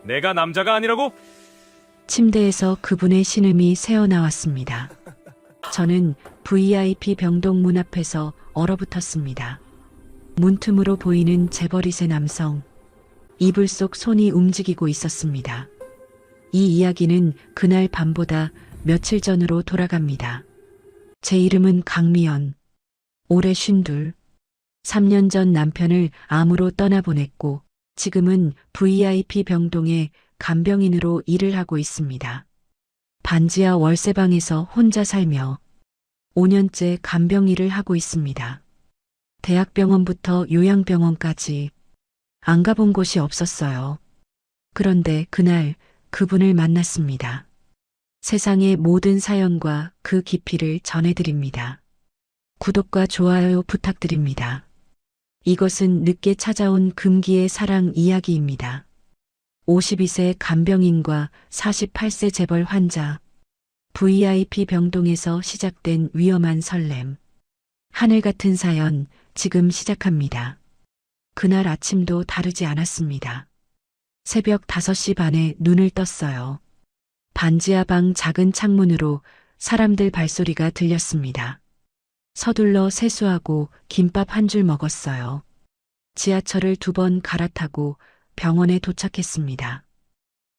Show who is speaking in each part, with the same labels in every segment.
Speaker 1: 내가 남자가 아니라고?
Speaker 2: 침대에서 그분의 신음이 새어나왔습니다. 저는 VIP 병동 문 앞에서 얼어붙었습니다. 문틈으로 보이는 재벌이세 남성. 이불 속 손이 움직이고 있었습니다. 이 이야기는 그날 밤보다 며칠 전으로 돌아갑니다. 제 이름은 강미연. 올해 52. 3년 전 남편을 암으로 떠나보냈고 지금은 VIP 병동의 간병인으로 일을 하고 있습니다. 반지하 월세방에서 혼자 살며 5년째 간병 일을 하고 있습니다. 대학병원부터 요양병원까지 안 가본 곳이 없었어요. 그런데 그날 그분을 만났습니다. 세상의 모든 사연과 그 깊이를 전해드립니다. 구독과 좋아요 부탁드립니다. 이것은 늦게 찾아온 금기의 사랑 이야기입니다. 52세 간병인과 48세 재벌 환자. VIP 병동에서 시작된 위험한 설렘. 하늘 같은 사연 지금 시작합니다. 그날 아침도 다르지 않았습니다. 새벽 5시 반에 눈을 떴어요. 반지하 방 작은 창문으로 사람들 발소리가 들렸습니다. 서둘러 세수하고 김밥 한 줄 먹었어요. 지하철을 2번 갈아타고 병원에 도착했습니다.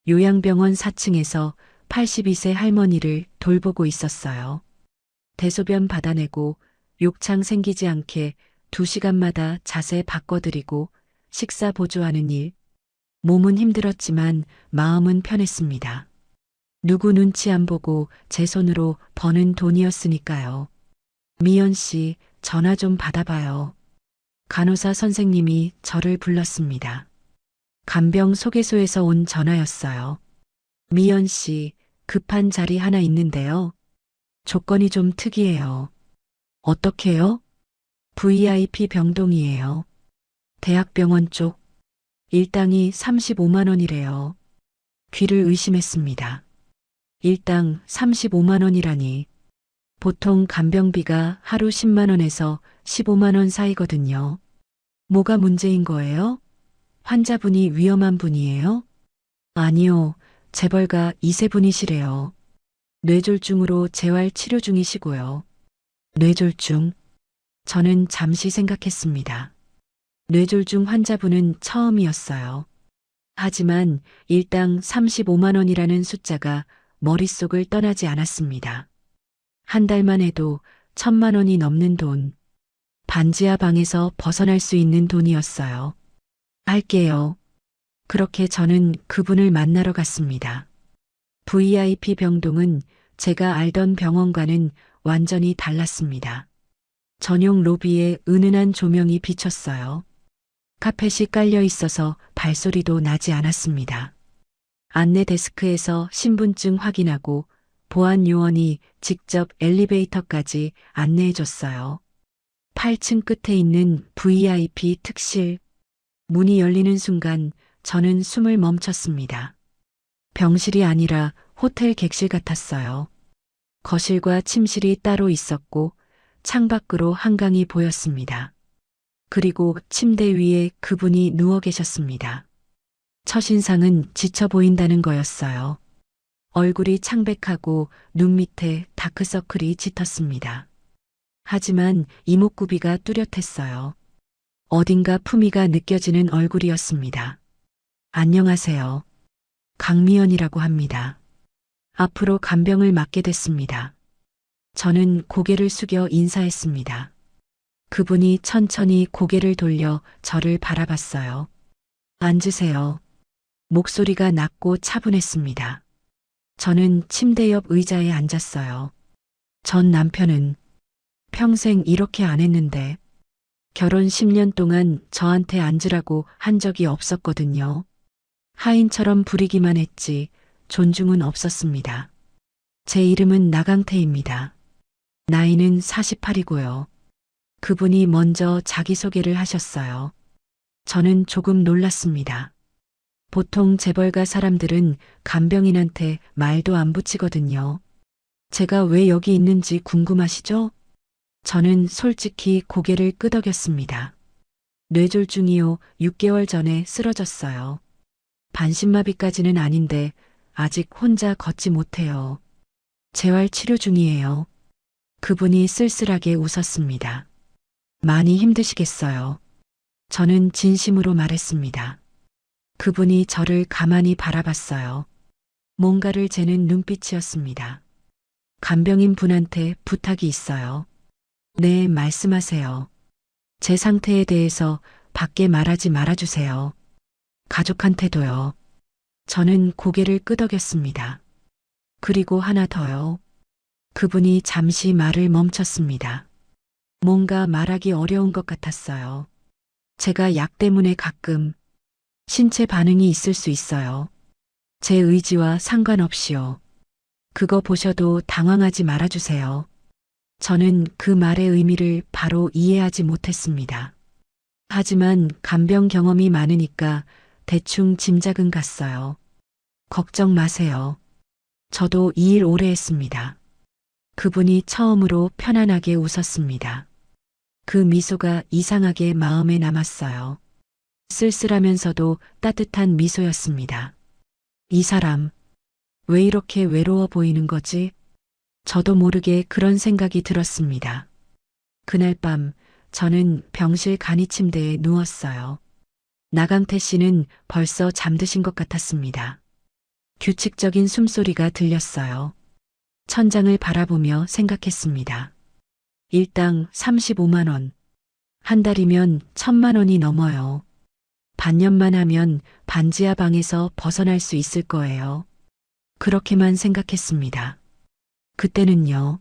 Speaker 2: 요양병원 4층에서 82세 할머니를 돌보고 있었어요. 대소변 받아내고 욕창 생기지 않게 2시간마다 자세 바꿔드리고 식사 보조하는 일. 몸은 힘들었지만 마음은 편했습니다. 누구 눈치 안 보고 제 손으로 버는 돈이었으니까요. 미연 씨, 전화 좀 받아봐요. 간호사 선생님이 저를 불렀습니다. 간병 소개소에서 온 전화였어요. 미연 씨, 급한 자리 하나 있는데요. 조건이 좀 특이해요. 어떻게요? VIP 병동이에요. 대학병원 쪽. 일당이 35만 원이래요. 귀를 의심했습니다. 일당 35만 원이라니. 보통 간병비가 하루 10만 원에서 15만 원 사이거든요. 뭐가 문제인 거예요? 환자분이 위험한 분이에요? 아니요, 재벌가 2세 분이시래요. 뇌졸중으로 재활 치료 중이시고요. 뇌졸중? 저는 잠시 생각했습니다. 뇌졸중 환자분은 처음이었어요. 하지만 일당 35만 원이라는 숫자가 머릿속을 떠나지 않았습니다. 한 달만 해도 1,000만 원이 넘는 돈. 반지하 방에서 벗어날 수 있는 돈이었어요. 할게요. 그렇게 저는 그분을 만나러 갔습니다. VIP 병동은 제가 알던 병원과는 완전히 달랐습니다. 전용 로비에 은은한 조명이 비쳤어요. 카펫이 깔려 있어서 발소리도 나지 않았습니다. 안내 데스크에서 신분증 확인하고 보안 요원이 직접 엘리베이터까지 안내해 줬어요. 8층 끝에 있는 VIP 특실. 문이 열리는 순간 저는 숨을 멈췄습니다. 병실이 아니라 호텔 객실 같았어요. 거실과 침실이 따로 있었고 창밖으로 한강이 보였습니다. 그리고 침대 위에 그분이 누워 계셨습니다. 첫인상은 지쳐 보인다는 거였어요. 얼굴이 창백하고 눈 밑에 다크서클이 짙었습니다. 하지만 이목구비가 뚜렷했어요. 어딘가 품위가 느껴지는 얼굴이었습니다. 안녕하세요. 강미연이라고 합니다. 앞으로 간병을 맡게 됐습니다. 저는 고개를 숙여 인사했습니다. 그분이 천천히 고개를 돌려 저를 바라봤어요. 앉으세요. 목소리가 낮고 차분했습니다. 저는 침대 옆 의자에 앉았어요. 전 남편은 평생 이렇게 안 했는데 결혼 10년 동안 저한테 앉으라고 한 적이 없었거든요. 하인처럼 부리기만 했지 존중은 없었습니다. 제 이름은 나강태입니다. 나이는 48이고요. 그분이 먼저 자기소개를 하셨어요. 저는 조금 놀랐습니다. 보통 재벌가 사람들은 간병인한테 말도 안 붙이거든요. 제가 왜 여기 있는지 궁금하시죠? 저는 솔직히 고개를 끄덕였습니다. 뇌졸중이요, 6개월 전에 쓰러졌어요. 반신마비까지는 아닌데 아직 혼자 걷지 못해요. 재활 치료 중이에요. 그분이 쓸쓸하게 웃었습니다. 많이 힘드시겠어요. 저는 진심으로 말했습니다. 그분이 저를 가만히 바라봤어요. 뭔가를 재는 눈빛이었습니다. 간병인 분한테 부탁이 있어요. 네, 말씀하세요. 제 상태에 대해서 밖에 말하지 말아주세요. 가족한테도요. 저는 고개를 끄덕였습니다. 그리고 하나 더요. 그분이 잠시 말을 멈췄습니다. 뭔가 말하기 어려운 것 같았어요. 제가 약 때문에 가끔 신체 반응이 있을 수 있어요. 제 의지와 상관없이요. 그거 보셔도 당황하지 말아주세요. 저는 그 말의 의미를 바로 이해하지 못했습니다. 하지만 간병 경험이 많으니까 대충 짐작은 갔어요. 걱정 마세요. 저도 이 일 오래 했습니다. 그분이 처음으로 편안하게 웃었습니다. 그 미소가 이상하게 마음에 남았어요. 쓸쓸하면서도 따뜻한 미소였습니다. 이 사람, 왜 이렇게 외로워 보이는 거지? 저도 모르게 그런 생각이 들었습니다. 그날 밤 저는 병실 간이 침대에 누웠어요. 나강태 씨는 벌써 잠드신 것 같았습니다. 규칙적인 숨소리가 들렸어요. 천장을 바라보며 생각했습니다. 일당 35만 원. 한 달이면 1,000만 원이 넘어요. 반년만 하면 반지하 방에서 벗어날 수 있을 거예요. 그렇게만 생각했습니다. 그때는요.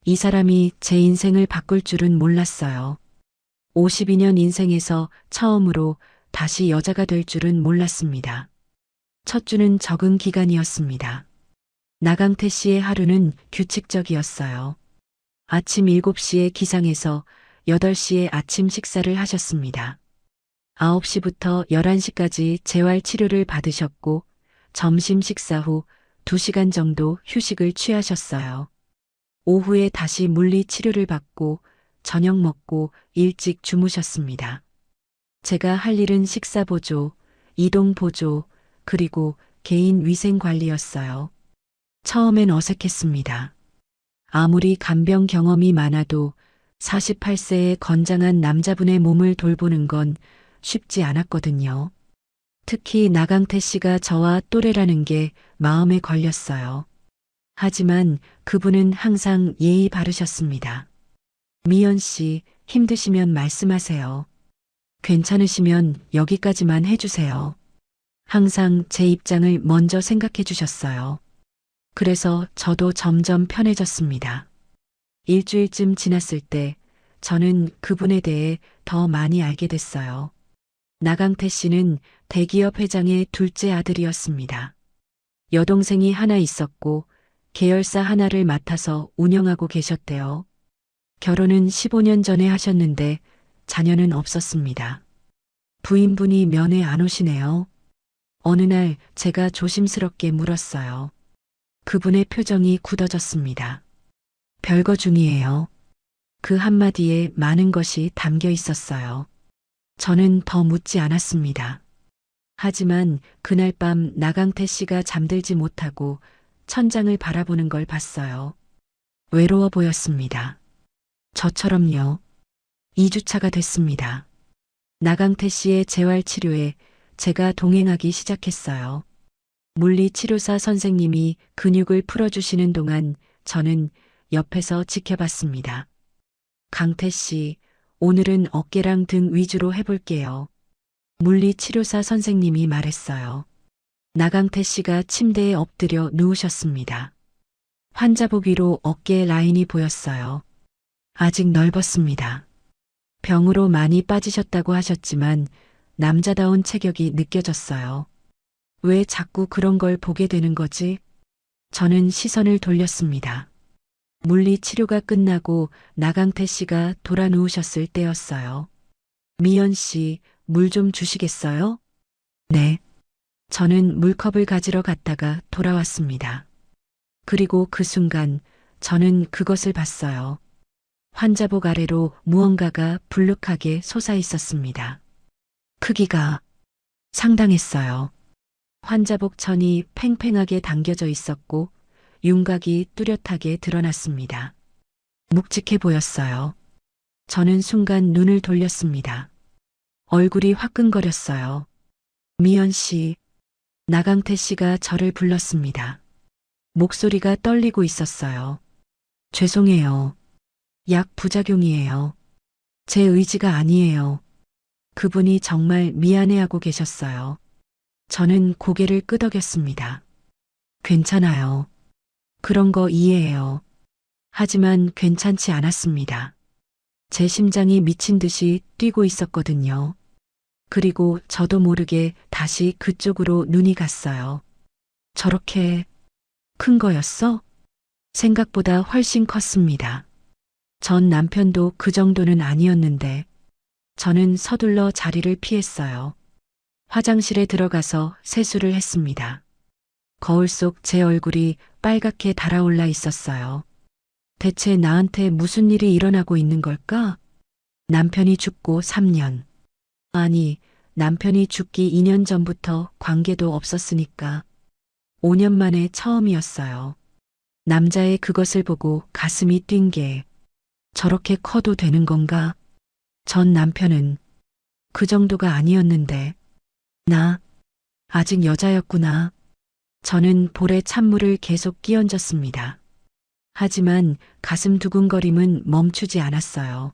Speaker 2: 이 사람이 제 인생을 바꿀 줄은 몰랐어요. 52년 인생에서 처음으로 다시 여자가 될 줄은 몰랐습니다. 첫 주는 적응 기간이었습니다. 나강태 씨의 하루는 규칙적이었어요. 아침 7시에 기상해서 8시에 아침 식사를 하셨습니다. 9시부터 11시까지 재활 치료를 받으셨고 점심 식사 후 2시간 정도 휴식을 취하셨어요. 오후에 다시 물리 치료를 받고 저녁 먹고 일찍 주무셨습니다. 제가 할 일은 식사 보조, 이동 보조, 그리고 개인 위생 관리였어요. 처음엔 어색했습니다. 아무리 간병 경험이 많아도 48세의 건장한 남자분의 몸을 돌보는 건 쉽지 않았거든요. 특히 나강태 씨가 저와 또래라는 게 마음에 걸렸어요. 하지만 그분은 항상 예의 바르셨습니다. 미연 씨, 힘드시면 말씀하세요. 괜찮으시면 여기까지만 해주세요. 항상 제 입장을 먼저 생각해 주셨어요. 그래서 저도 점점 편해졌습니다. 일주일쯤 지났을 때 저는 그분에 대해 더 많이 알게 됐어요. 나강태 씨는 대기업 회장의 둘째 아들이었습니다. 여동생이 하나 있었고 계열사 하나를 맡아서 운영하고 계셨대요. 결혼은 15년 전에 하셨는데 자녀는 없었습니다. 부인분이 면회 안 오시네요. 어느 날 제가 조심스럽게 물었어요. 그분의 표정이 굳어졌습니다. 별거 중이에요. 그 한마디에 많은 것이 담겨 있었어요. 저는 더 묻지 않았습니다. 하지만 그날 밤 나강태 씨가 잠들지 못하고 천장을 바라보는 걸 봤어요. 외로워 보였습니다. 저처럼요. 2주차가 됐습니다. 나강태 씨의 재활치료에 제가 동행하기 시작했어요. 물리치료사 선생님이 근육을 풀어주시는 동안 저는 옆에서 지켜봤습니다. 강태 씨, 오늘은 어깨랑 등 위주로 해볼게요. 물리치료사 선생님이 말했어요. 나강태 씨가 침대에 엎드려 누우셨습니다. 환자복 위로 어깨 라인이 보였어요. 아직 넓었습니다. 병으로 많이 빠지셨다고 하셨지만 남자다운 체격이 느껴졌어요. 왜 자꾸 그런 걸 보게 되는 거지? 저는 시선을 돌렸습니다. 물리 치료가 끝나고 나강태 씨가 돌아 누우셨을 때였어요. 미연 씨, 물 좀 주시겠어요? 네. 저는 물컵을 가지러 갔다가 돌아왔습니다. 그리고 그 순간 저는 그것을 봤어요. 환자복 아래로 무언가가 불룩하게 솟아 있었습니다. 크기가 상당했어요. 환자복 천이 팽팽하게 당겨져 있었고 윤곽이 뚜렷하게 드러났습니다. 묵직해 보였어요. 저는 순간 눈을 돌렸습니다. 얼굴이 화끈거렸어요. 미연 씨, 나강태 씨가 저를 불렀습니다. 목소리가 떨리고 있었어요. 죄송해요. 약 부작용이에요. 제 의지가 아니에요. 그분이 정말 미안해하고 계셨어요. 저는 고개를 끄덕였습니다. 괜찮아요. 그런 거 이해해요. 하지만 괜찮지 않았습니다. 제 심장이 미친 듯이 뛰고 있었거든요. 그리고 저도 모르게 다시 그쪽으로 눈이 갔어요. 저렇게 큰 거였어? 생각보다 훨씬 컸습니다. 전 남편도 그 정도는 아니었는데 저는 서둘러 자리를 피했어요. 화장실에 들어가서 세수를 했습니다. 거울 속 제 얼굴이 빨갛게 달아올라 있었어요. 대체 나한테 무슨 일이 일어나고 있는 걸까? 남편이 죽고 3년. 아니, 남편이 죽기 2년 전부터 관계도 없었으니까 5년 만에 처음이었어요. 남자의 그것을 보고 가슴이 뛴 게 저렇게 커도 되는 건가? 전 남편은 그 정도가 아니었는데 나 아직 여자였구나. 저는 볼에 찬물을 계속 끼얹었습니다. 하지만 가슴 두근거림은 멈추지 않았어요.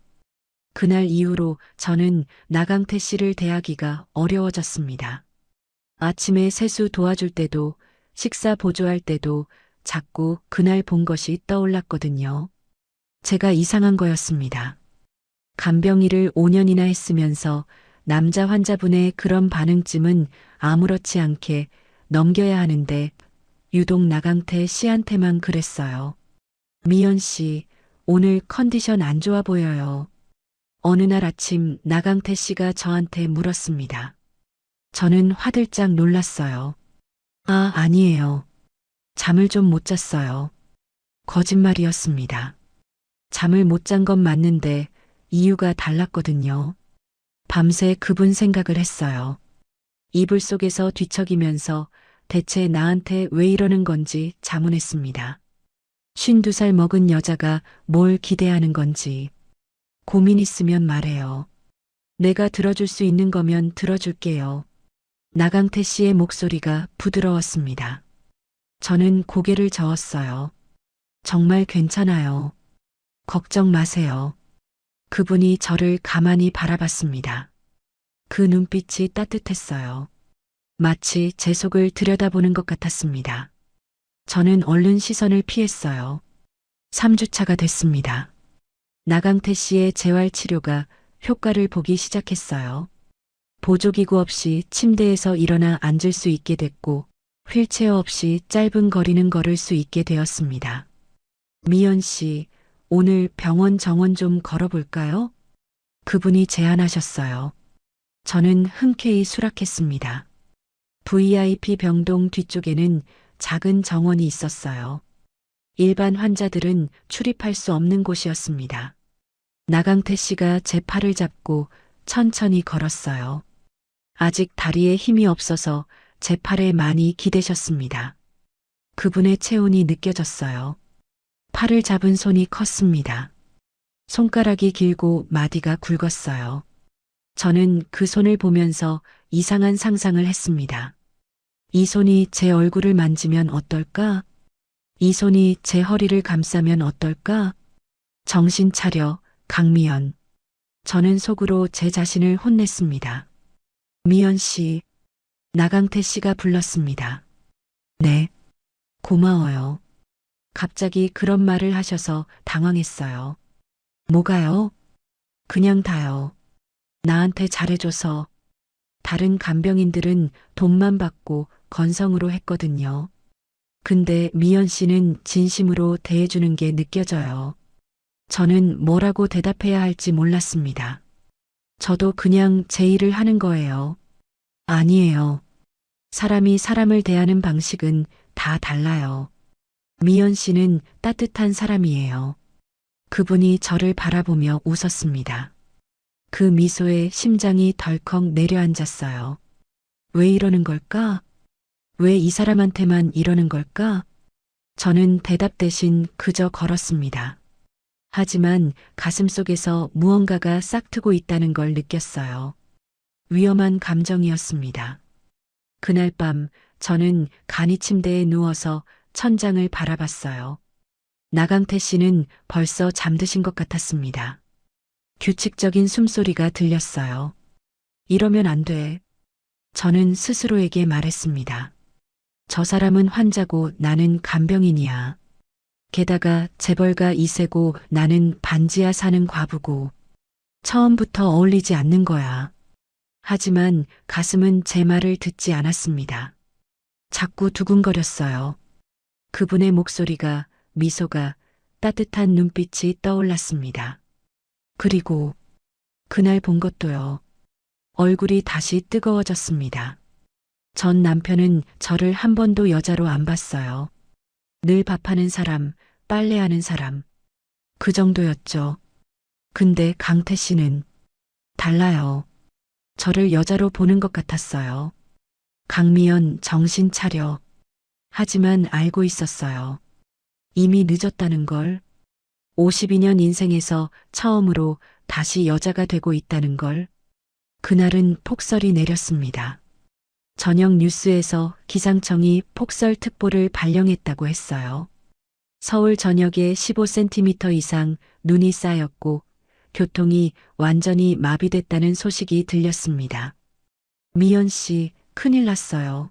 Speaker 2: 그날 이후로 저는 나강태 씨를 대하기가 어려워졌습니다. 아침에 세수 도와줄 때도 식사 보조할 때도 자꾸 그날 본 것이 떠올랐거든요. 제가 이상한 거였습니다. 간병일을 5년이나 했으면서 남자 환자분의 그런 반응쯤은 아무렇지 않게 넘겨야 하는데 유독 나강태 씨한테만 그랬어요. 미연 씨, 오늘 컨디션 안 좋아 보여요. 어느 날 아침 나강태 씨가 저한테 물었습니다. 저는 화들짝 놀랐어요. 아, 아니에요. 잠을 좀 못 잤어요. 거짓말이었습니다. 잠을 못 잔 건 맞는데 이유가 달랐거든요. 밤새 그분 생각을 했어요. 이불 속에서 뒤척이면서 대체 나한테 왜 이러는 건지 자문했습니다. 52살 먹은 여자가 뭘 기대하는 건지. 고민 있으면 말해요. 내가 들어줄 수 있는 거면 들어줄게요. 나강태 씨의 목소리가 부드러웠습니다. 저는 고개를 저었어요. 정말 괜찮아요. 걱정 마세요. 그분이 저를 가만히 바라봤습니다. 그 눈빛이 따뜻했어요. 마치 제 속을 들여다보는 것 같았습니다. 저는 얼른 시선을 피했어요. 3주차가 됐습니다. 나강태 씨의 재활 치료가 효과를 보기 시작했어요. 보조기구 없이 침대에서 일어나 앉을 수 있게 됐고 휠체어 없이 짧은 거리는 걸을 수 있게 되었습니다. 미연 씨, 오늘 병원 정원 좀 걸어볼까요? 그분이 제안하셨어요. 저는 흔쾌히 수락했습니다. VIP 병동 뒤쪽에는 작은 정원이 있었어요. 일반 환자들은 출입할 수 없는 곳이었습니다. 나강태 씨가 제 팔을 잡고 천천히 걸었어요. 아직 다리에 힘이 없어서 제 팔에 많이 기대셨습니다. 그분의 체온이 느껴졌어요. 팔을 잡은 손이 컸습니다. 손가락이 길고 마디가 굵었어요. 저는 그 손을 보면서 이상한 상상을 했습니다. 이 손이 제 얼굴을 만지면 어떨까? 이 손이 제 허리를 감싸면 어떨까? 정신 차려, 강미연. 저는 속으로 제 자신을 혼냈습니다. 미연 씨, 나강태 씨가 불렀습니다. 네, 고마워요. 갑자기 그런 말을 하셔서 당황했어요. 뭐가요? 그냥 다요. 나한테 잘해줘서. 다른 간병인들은 돈만 받고 건성으로 했거든요. 근데 미연 씨는 진심으로 대해주는 게 느껴져요. 저는 뭐라고 대답해야 할지 몰랐습니다. 저도 그냥 제 일을 하는 거예요. 아니에요. 사람이 사람을 대하는 방식은 다 달라요. 미연 씨는 따뜻한 사람이에요. 그분이 저를 바라보며 웃었습니다. 그 미소에 심장이 덜컥 내려앉았어요. 왜 이러는 걸까? 왜 이 사람한테만 이러는 걸까? 저는 대답 대신 그저 걸었습니다. 하지만 가슴속에서 무언가가 싹트고 있다는 걸 느꼈어요. 위험한 감정이었습니다. 그날 밤 저는 간이 침대에 누워서 천장을 바라봤어요. 나강태 씨는 벌써 잠드신 것 같았습니다. 규칙적인 숨소리가 들렸어요. 이러면 안 돼. 저는 스스로에게 말했습니다. 저 사람은 환자고 나는 간병인이야. 게다가 재벌가 2세고 나는 반지하 사는 과부고 처음부터 어울리지 않는 거야. 하지만 가슴은 제 말을 듣지 않았습니다. 자꾸 두근거렸어요. 그분의 목소리가, 미소가, 따뜻한 눈빛이 떠올랐습니다. 그리고 그날 본 것도요. 얼굴이 다시 뜨거워졌습니다. 전 남편은 저를 한 번도 여자로 안 봤어요. 늘 밥하는 사람, 빨래하는 사람. 그 정도였죠. 근데 강태 씨는 달라요. 저를 여자로 보는 것 같았어요. 강미연, 정신 차려. 하지만 알고 있었어요. 이미 늦었다는 걸. 52년 인생에서 처음으로 다시 여자가 되고 있다는 걸. 그날은 폭설이 내렸습니다. 저녁 뉴스에서 기상청이 폭설특보를 발령했다고 했어요. 서울 전역에 15cm 이상 눈이 쌓였고 교통이 완전히 마비됐다는 소식이 들렸습니다. 미연 씨, 큰일 났어요.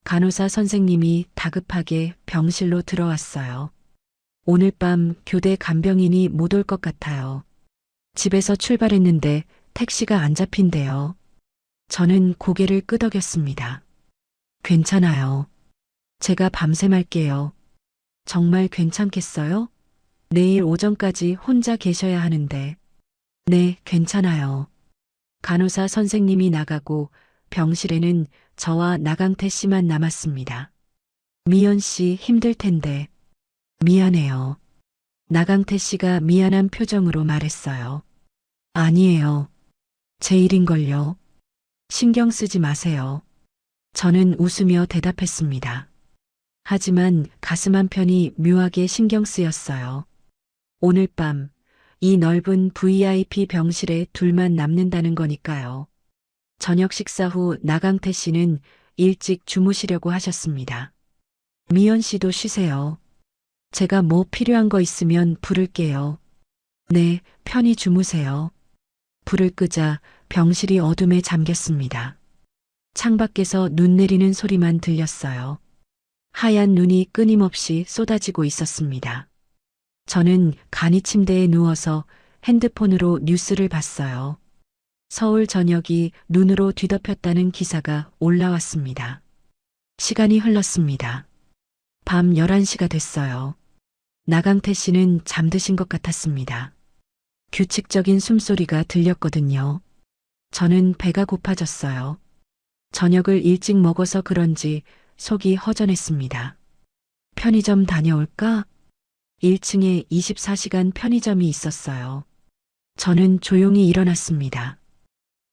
Speaker 2: 간호사 선생님이 다급하게 병실로 들어왔어요. 오늘 밤 교대 간병인이 못 올 것 같아요. 집에서 출발했는데 택시가 안 잡힌대요. 저는 고개를 끄덕였습니다. 괜찮아요. 제가 밤새 말게요. 정말 괜찮겠어요? 내일 오전까지 혼자 계셔야 하는데. 네, 괜찮아요. 간호사 선생님이 나가고 병실에는 저와 나강태 씨만 남았습니다. 미연 씨 힘들 텐데. 미안해요. 나강태 씨가 미안한 표정으로 말했어요. 아니에요. 제 일인걸요. 신경 쓰지 마세요. 저는 웃으며 대답했습니다. 하지만 가슴 한편이 묘하게 신경 쓰였어요. 오늘 밤 이 넓은 VIP 병실에 둘만 남는다는 거니까요. 저녁 식사 후 나강태 씨는 일찍 주무시려고 하셨습니다. 미연 씨도 쉬세요. 제가 뭐 필요한 거 있으면 부를게요. 네, 편히 주무세요. 불을 끄자 병실이 어둠에 잠겼습니다. 창밖에서 눈 내리는 소리만 들렸어요. 하얀 눈이 끊임없이 쏟아지고 있었습니다. 저는 간이 침대에 누워서 핸드폰으로 뉴스를 봤어요. 서울 전역이 눈으로 뒤덮였다는 기사가 올라왔습니다. 시간이 흘렀습니다. 밤 11시가 됐어요. 나강태 씨는 잠드신 것 같았습니다. 규칙적인 숨소리가 들렸거든요. 저는 배가 고파졌어요. 저녁을 일찍 먹어서 그런지 속이 허전했습니다. 편의점 다녀올까? 1층에 24시간 편의점이 있었어요. 저는 조용히 일어났습니다.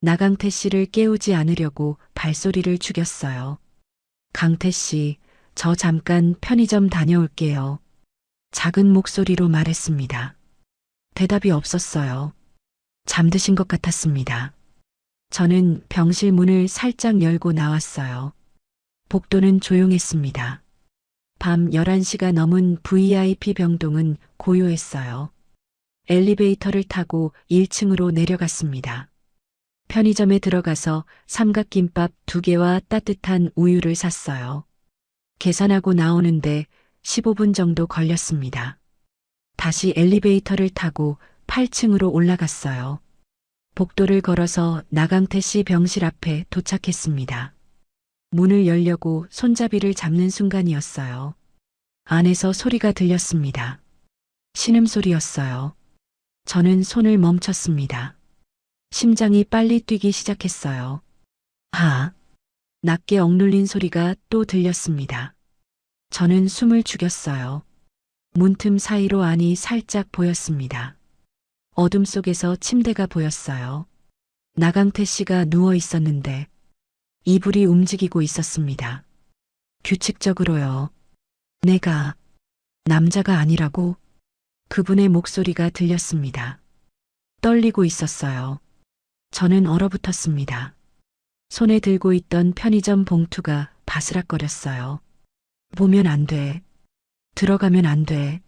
Speaker 2: 나강태 씨를 깨우지 않으려고 발소리를 죽였어요. 강태 씨, 저 잠깐 편의점 다녀올게요. 작은 목소리로 말했습니다. 대답이 없었어요. 잠드신 것 같았습니다. 저는 병실 문을 살짝 열고 나왔어요. 복도는 조용했습니다. 밤 11시가 넘은 VIP 병동은 고요했어요. 엘리베이터를 타고 1층으로 내려갔습니다. 편의점에 들어가서 삼각김밥 2개와 따뜻한 우유를 샀어요. 계산하고 나오는데 15분 정도 걸렸습니다. 다시 엘리베이터를 타고 8층으로 올라갔어요. 복도를 걸어서 나강태 씨 병실 앞에 도착했습니다. 문을 열려고 손잡이를 잡는 순간이었어요. 안에서 소리가 들렸습니다. 신음소리였어요. 저는 손을 멈췄습니다. 심장이 빨리 뛰기 시작했어요. 낮게 억눌린 소리가 또 들렸습니다. 저는 숨을 죽였어요. 문틈 사이로 안이 살짝 보였습니다. 어둠 속에서 침대가 보였어요. 나강태 씨가 누워 있었는데 이불이 움직이고 있었습니다. 규칙적으로요. 내가 남자가 아니라고. 그분의 목소리가 들렸습니다. 떨리고 있었어요. 저는 얼어붙었습니다. 손에 들고 있던 편의점 봉투가 바스락거렸어요. 보면 안 돼. 들어가면 안 돼.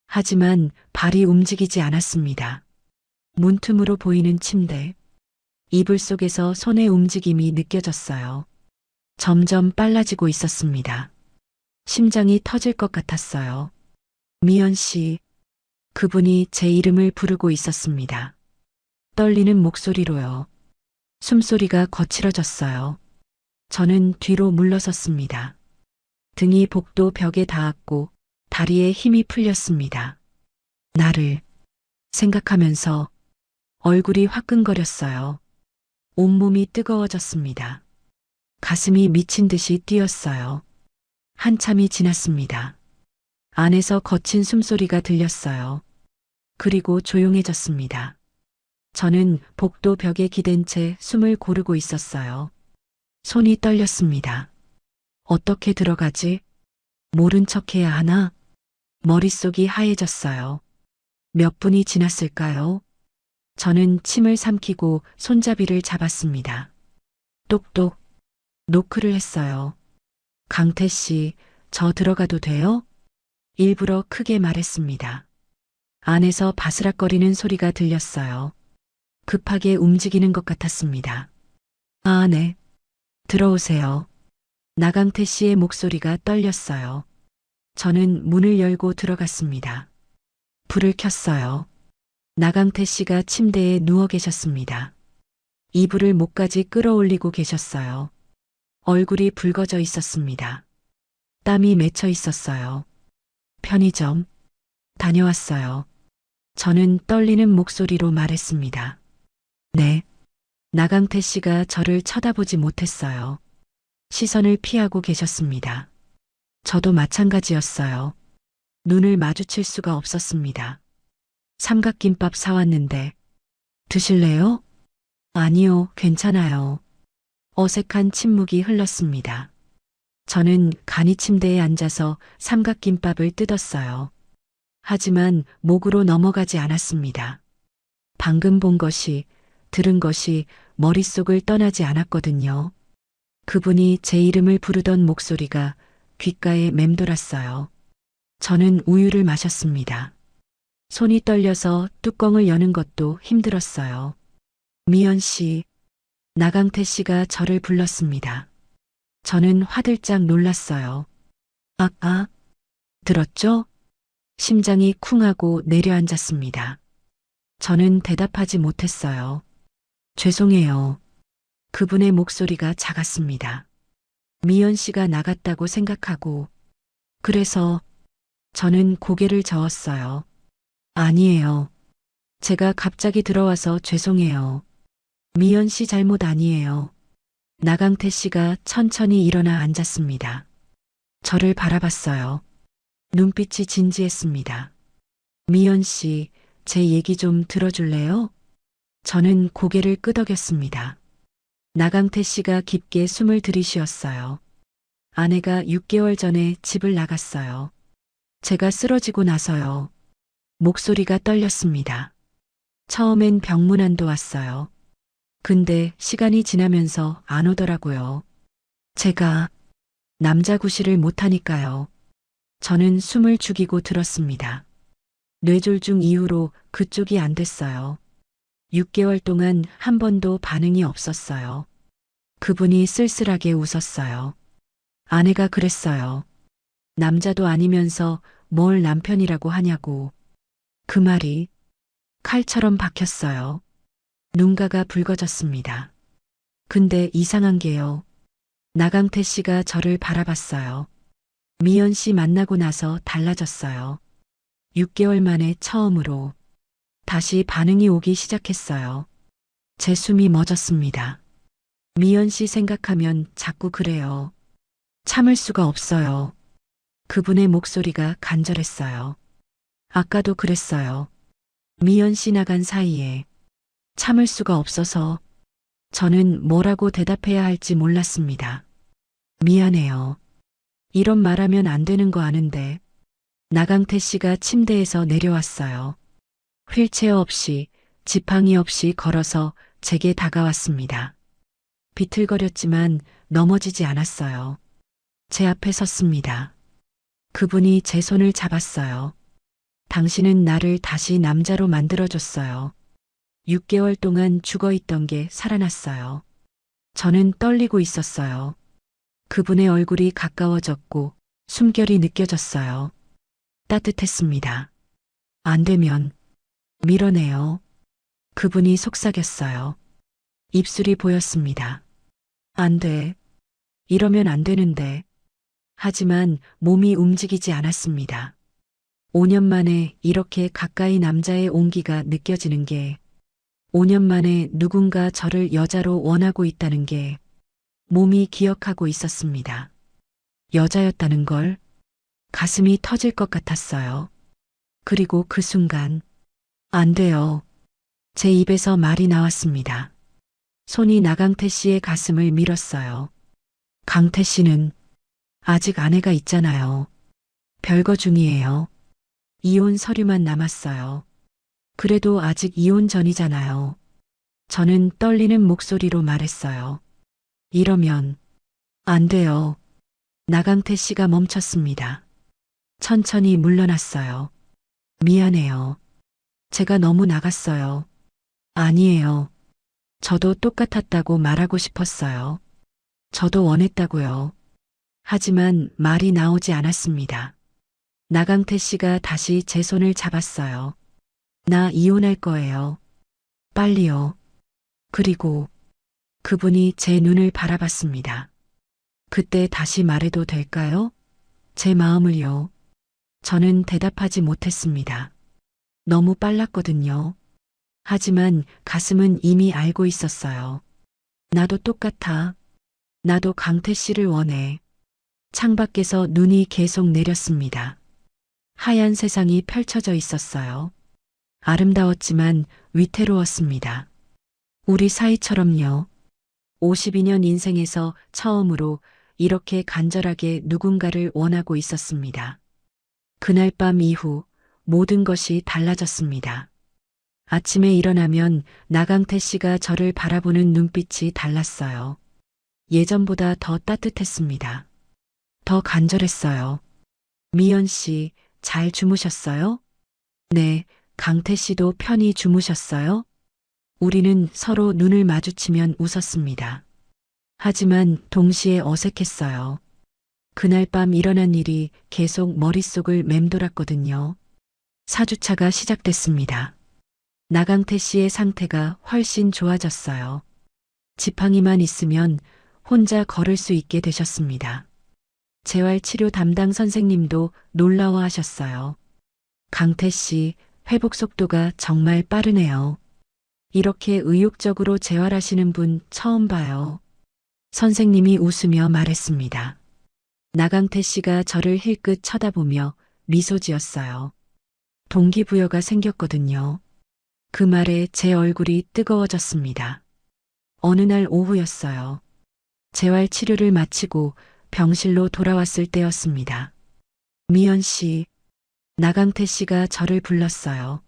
Speaker 2: 하지만 발이 움직이지 않았습니다. 문틈으로 보이는 침대. 이불 속에서 손의 움직임이 느껴졌어요. 점점 빨라지고 있었습니다. 심장이 터질 것 같았어요. 미연 씨. 그분이 제 이름을 부르고 있었습니다. 떨리는 목소리로요. 숨소리가 거칠어졌어요. 저는 뒤로 물러섰습니다. 등이 복도 벽에 닿았고 다리에 힘이 풀렸습니다. 나를 생각하면서 얼굴이 화끈거렸어요. 온몸이 뜨거워졌습니다. 가슴이 미친 듯이 뛰었어요. 한참이 지났습니다. 안에서 거친 숨소리가 들렸어요. 그리고 조용해졌습니다. 저는 복도 벽에 기댄 채 숨을 고르고 있었어요. 손이 떨렸습니다. 어떻게 들어가지? 모른 척 해야 하나? 머릿속이 하얘졌어요. 몇 분이 지났을까요? 저는 침을 삼키고 손잡이를 잡았습니다. 똑똑. 노크를 했어요. 강태 씨, 저 들어가도 돼요? 일부러 크게 말했습니다. 안에서 바스락거리는 소리가 들렸어요. 급하게 움직이는 것 같았습니다. 아, 네. 들어오세요. 나강태 씨의 목소리가 떨렸어요. 저는 문을 열고 들어갔습니다. 불을 켰어요. 나강태 씨가 침대에 누워 계셨습니다. 이불을 목까지 끌어올리고 계셨어요. 얼굴이 붉어져 있었습니다. 땀이 맺혀 있었어요. 편의점 다녀왔어요. 저는 떨리는 목소리로 말했습니다. 네. 나강태 씨가 저를 쳐다보지 못했어요. 시선을 피하고 계셨습니다. 저도 마찬가지였어요. 눈을 마주칠 수가 없었습니다. 삼각김밥 사왔는데 드실래요? 아니요, 괜찮아요. 어색한 침묵이 흘렀습니다. 저는 간이 침대에 앉아서 삼각김밥을 뜯었어요. 하지만 목으로 넘어가지 않았습니다. 방금 본 것이, 들은 것이 머릿속을 떠나지 않았거든요. 그분이 제 이름을 부르던 목소리가 귓가에 맴돌았어요. 저는 우유를 마셨습니다. 손이 떨려서 뚜껑을 여는 것도 힘들었어요. 미연 씨, 나강태 씨가 저를 불렀습니다. 저는 화들짝 놀랐어요. 들었죠? 심장이 쿵하고 내려앉았습니다. 저는 대답하지 못했어요. 죄송해요. 그분의 목소리가 작았습니다. 미연 씨가 나갔다고 생각하고, 그래서 저는 고개를 저었어요. 아니에요. 제가 갑자기 들어와서 죄송해요. 미연 씨 잘못 아니에요. 나강태 씨가 천천히 일어나 앉았습니다. 저를 바라봤어요. 눈빛이 진지했습니다. 미연 씨, 제 얘기 좀 들어줄래요? 저는 고개를 끄덕였습니다. 나강태 씨가 깊게 숨을 들이쉬었어요. 아내가 6개월 전에 집을 나갔어요. 제가 쓰러지고 나서요. 목소리가 떨렸습니다. 처음엔 병문안도 왔어요. 근데 시간이 지나면서 안 오더라고요. 제가 남자 구실을 못하니까요. 저는 숨을 죽이고 들었습니다. 뇌졸중 이후로 그쪽이 안 됐어요. 6개월 동안 한 번도 반응이 없었어요. 그분이 쓸쓸하게 웃었어요. 아내가 그랬어요. 남자도 아니면서 뭘 남편이라고 하냐고. 그 말이 칼처럼 박혔어요. 눈가가 붉어졌습니다. 근데 이상한 게요. 나강태 씨가 저를 바라봤어요. 미연 씨 만나고 나서 달라졌어요. 6개월 만에 처음으로 다시 반응이 오기 시작했어요. 제 숨이 멎었습니다. 미연 씨 생각하면 자꾸 그래요. 참을 수가 없어요. 그분의 목소리가 간절했어요. 아까도 그랬어요. 미연 씨 나간 사이에 참을 수가 없어서 저는 뭐라고 대답해야 할지 몰랐습니다. 미안해요. 이런 말하면 안 되는 거 아는데. 나강태 씨가 침대에서 내려왔어요. 휠체어 없이, 지팡이 없이 걸어서 제게 다가왔습니다. 비틀거렸지만 넘어지지 않았어요. 제 앞에 섰습니다. 그분이 제 손을 잡았어요. 당신은 나를 다시 남자로 만들어줬어요. 6개월 동안 죽어있던 게 살아났어요. 저는 떨리고 있었어요. 그분의 얼굴이 가까워졌고 숨결이 느껴졌어요. 따뜻했습니다. 안 되면 밀어내요. 그분이 속삭였어요. 입술이 보였습니다. 안 돼. 이러면 안 되는데. 하지만 몸이 움직이지 않았습니다. 5년 만에 이렇게 가까이 남자의 온기가 느껴지는 게, 5년 만에 누군가 저를 여자로 원하고 있다는 게 몸이 기억하고 있었습니다. 여자였다는 걸 가슴이 터질 것 같았어요. 그리고 그 순간, 안 돼요. 제 입에서 말이 나왔습니다. 손이 나강태 씨의 가슴을 밀었어요. 강태 씨는 아직 아내가 있잖아요. 별거 중이에요. 이혼 서류만 남았어요. 그래도 아직 이혼 전이잖아요. 저는 떨리는 목소리로 말했어요. 이러면 안 돼요. 나강태 씨가 멈췄습니다. 천천히 물러났어요. 미안해요. 제가 너무 나갔어요. 아니에요. 저도 똑같았다고 말하고 싶었어요. 저도 원했다고요. 하지만 말이 나오지 않았습니다. 나강태 씨가 다시 제 손을 잡았어요. 나 이혼할 거예요. 빨리요. 그리고 그분이 제 눈을 바라봤습니다. 그때 다시 말해도 될까요? 제 마음을요. 저는 대답하지 못했습니다. 너무 빨랐거든요. 하지만 가슴은 이미 알고 있었어요. 나도 똑같아. 나도 강태 씨를 원해. 창밖에서 눈이 계속 내렸습니다. 하얀 세상이 펼쳐져 있었어요. 아름다웠지만 위태로웠습니다. 우리 사이처럼요. 52년 인생에서 처음으로 이렇게 간절하게 누군가를 원하고 있었습니다. 그날 밤 이후 모든 것이 달라졌습니다. 아침에 일어나면 나강태 씨가 저를 바라보는 눈빛이 달랐어요. 예전보다 더 따뜻했습니다. 더 간절했어요. 미연 씨, 잘 주무셨어요? 네, 강태 씨도 편히 주무셨어요? 우리는 서로 눈을 마주치면 웃었습니다. 하지만 동시에 어색했어요. 그날 밤 일어난 일이 계속 머릿속을 맴돌았거든요. 4주차가 시작됐습니다. 나강태 씨의 상태가 훨씬 좋아졌어요. 지팡이만 있으면 혼자 걸을 수 있게 되셨습니다. 재활치료 담당 선생님도 놀라워하셨어요. 강태 씨, 회복 속도가 정말 빠르네요. 이렇게 의욕적으로 재활하시는 분 처음 봐요. 선생님이 웃으며 말했습니다. 나강태 씨가 저를 힐끗 쳐다보며 미소 지었어요. 동기부여가 생겼거든요. 그 말에 제 얼굴이 뜨거워졌습니다. 어느 날 오후였어요. 재활 치료를 마치고 병실로 돌아왔을 때였습니다. 미연 씨, 나강태 씨가 저를 불렀어요.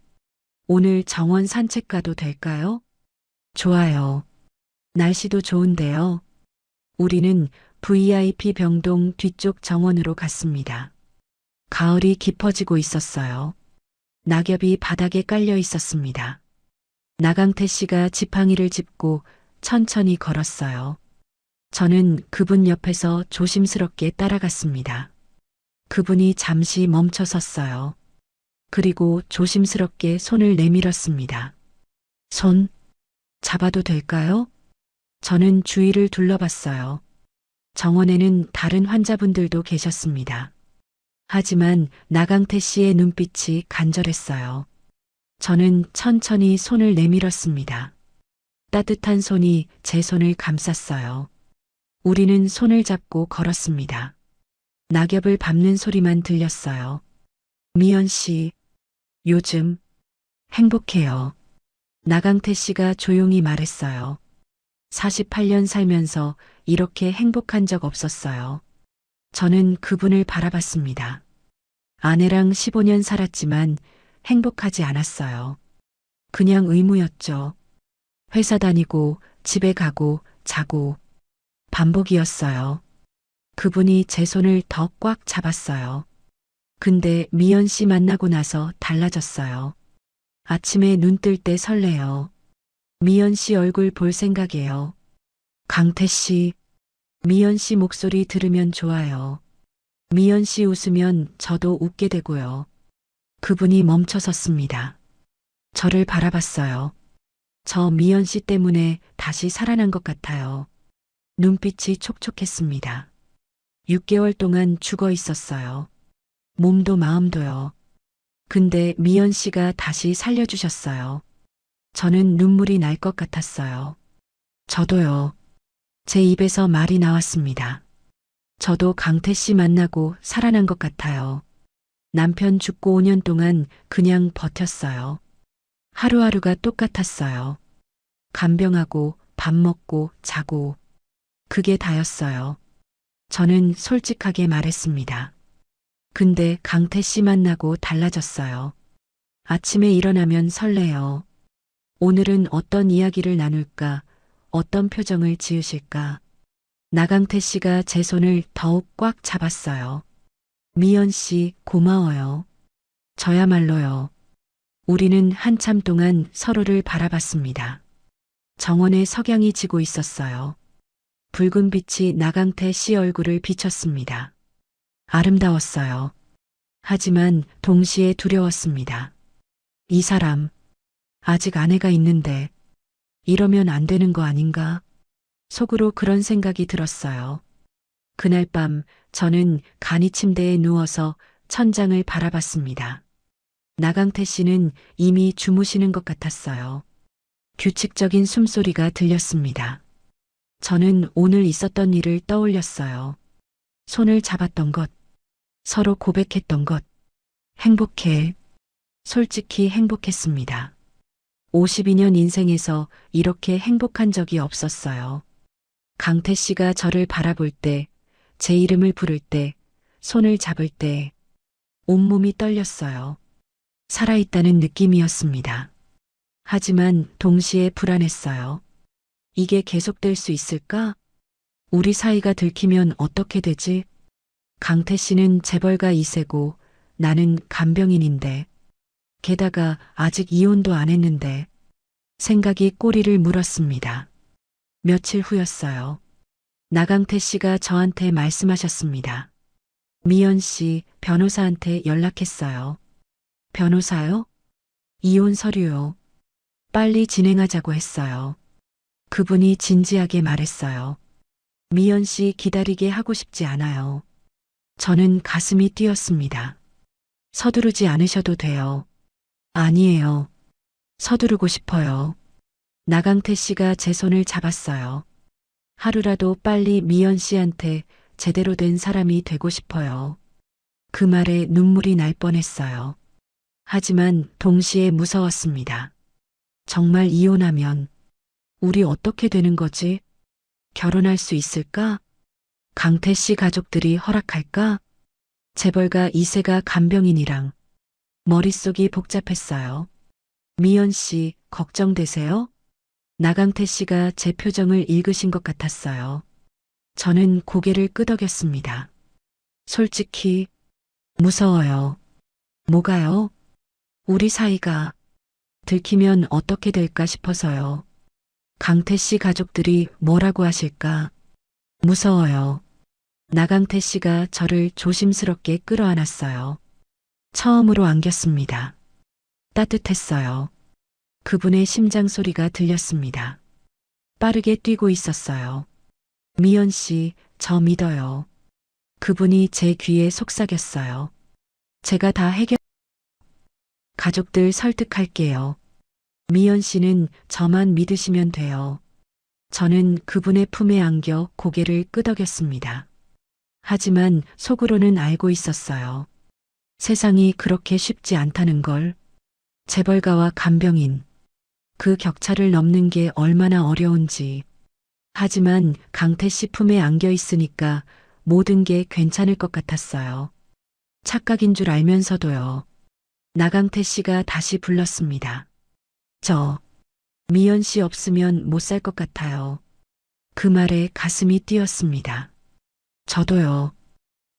Speaker 2: 오늘 정원 산책 가도 될까요? 좋아요. 날씨도 좋은데요. 우리는 VIP 병동 뒤쪽 정원으로 갔습니다. 가을이 깊어지고 있었어요. 낙엽이 바닥에 깔려 있었습니다. 나강태 씨가 지팡이를 짚고 천천히 걸었어요. 저는 그분 옆에서 조심스럽게 따라갔습니다. 그분이 잠시 멈춰 섰어요. 그리고 조심스럽게 손을 내밀었습니다. 손, 잡아도 될까요? 저는 주위를 둘러봤어요. 정원에는 다른 환자분들도 계셨습니다. 하지만 나강태 씨의 눈빛이 간절했어요. 저는 천천히 손을 내밀었습니다. 따뜻한 손이 제 손을 감쌌어요. 우리는 손을 잡고 걸었습니다. 낙엽을 밟는 소리만 들렸어요. 미연 씨, 요즘 행복해요. 나강태 씨가 조용히 말했어요. 48년 살면서 이렇게 행복한 적 없었어요. 저는 그분을 바라봤습니다. 아내랑 15년 살았지만 행복하지 않았어요. 그냥 의무였죠. 회사 다니고 집에 가고 자고 반복이었어요. 그분이 제 손을 더 꽉 잡았어요. 근데 미연 씨 만나고 나서 달라졌어요. 아침에 눈 뜰 때 설레요. 미연 씨 얼굴 볼 생각이에요. 강태 씨, 미연 씨 목소리 들으면 좋아요. 미연 씨 웃으면 저도 웃게 되고요. 그분이 멈춰 섰습니다. 저를 바라봤어요. 저 미연 씨 때문에 다시 살아난 것 같아요. 눈빛이 촉촉했습니다. 6개월 동안 죽어 있었어요. 몸도 마음도요. 근데 미연 씨가 다시 살려주셨어요. 저는 눈물이 날 것 같았어요. 저도요. 제 입에서 말이 나왔습니다. 저도 강태 씨 만나고 살아난 것 같아요. 남편 죽고 5년 동안 그냥 버텼어요. 하루하루가 똑같았어요. 간병하고 밥 먹고 자고 그게 다였어요. 저는 솔직하게 말했습니다. 근데 강태 씨 만나고 달라졌어요. 아침에 일어나면 설레요. 오늘은 어떤 이야기를 나눌까? 어떤 표정을 지으실까? 나강태 씨가 제 손을 더욱 꽉 잡았어요. 미연 씨, 고마워요. 저야말로요. 우리는 한참 동안 서로를 바라봤습니다. 정원에 석양이 지고 있었어요. 붉은 빛이 나강태 씨 얼굴을 비쳤습니다. 아름다웠어요. 하지만 동시에 두려웠습니다. 이 사람, 아직 아내가 있는데 이러면 안 되는 거 아닌가? 속으로 그런 생각이 들었어요. 그날 밤 저는 간이 침대에 누워서 천장을 바라봤습니다. 나강태 씨는 이미 주무시는 것 같았어요. 규칙적인 숨소리가 들렸습니다. 저는 오늘 있었던 일을 떠올렸어요. 손을 잡았던 것, 서로 고백했던 것, 행복해. 솔직히 행복했습니다. 52년 인생에서 이렇게 행복한 적이 없었어요. 강태 씨가 저를 바라볼 때, 제 이름을 부를 때, 손을 잡을 때, 온몸이 떨렸어요. 살아있다는 느낌이었습니다. 하지만 동시에 불안했어요. 이게 계속될 수 있을까? 우리 사이가 들키면 어떻게 되지? 강태 씨는 재벌가 2세고 나는 간병인인데, 게다가 아직 이혼도 안 했는데, 생각이 꼬리를 물었습니다. 며칠 후였어요. 나강태 씨가 저한테 말씀하셨습니다. 미연 씨, 변호사한테 연락했어요. 변호사요? 이혼 서류요. 빨리 진행하자고 했어요. 그분이 진지하게 말했어요. 미연 씨 기다리게 하고 싶지 않아요. 저는 가슴이 뛰었습니다. 서두르지 않으셔도 돼요. 아니에요. 서두르고 싶어요. 나강태 씨가 제 손을 잡았어요. 하루라도 빨리 미연 씨한테 제대로 된 사람이 되고 싶어요. 그 말에 눈물이 날 뻔했어요. 하지만 동시에 무서웠습니다. 정말 이혼하면 우리 어떻게 되는 거지? 결혼할 수 있을까? 강태 씨 가족들이 허락할까? 재벌가 2세가 간병인이랑 머릿속이 복잡했어요. 미연 씨, 걱정되세요? 나강태 씨가 제 표정을 읽으신 것 같았어요. 저는 고개를 끄덕였습니다. 솔직히 무서워요. 뭐가요? 우리 사이가 들키면 어떻게 될까 싶어서요. 강태 씨 가족들이 뭐라고 하실까? 무서워요. 나강태 씨가 저를 조심스럽게 끌어안았어요. 처음으로 안겼습니다. 따뜻했어요. 그분의 심장 소리가 들렸습니다. 빠르게 뛰고 있었어요. 미연 씨, 저 믿어요. 그분이 제 귀에 속삭였어요. 제가 다 가족들 설득할게요. 미연 씨는 저만 믿으시면 돼요. 저는 그분의 품에 안겨 고개를 끄덕였습니다. 하지만 속으로는 알고 있었어요. 세상이 그렇게 쉽지 않다는 걸. 재벌가와 간병인. 그 격차를 넘는 게 얼마나 어려운지. 하지만 강태 씨 품에 안겨 있으니까 모든 게 괜찮을 것 같았어요. 착각인 줄 알면서도요. 나강태 씨가 다시 불렀습니다. 저, 미연 씨 없으면 못 살 것 같아요. 그 말에 가슴이 뛰었습니다. 저도요.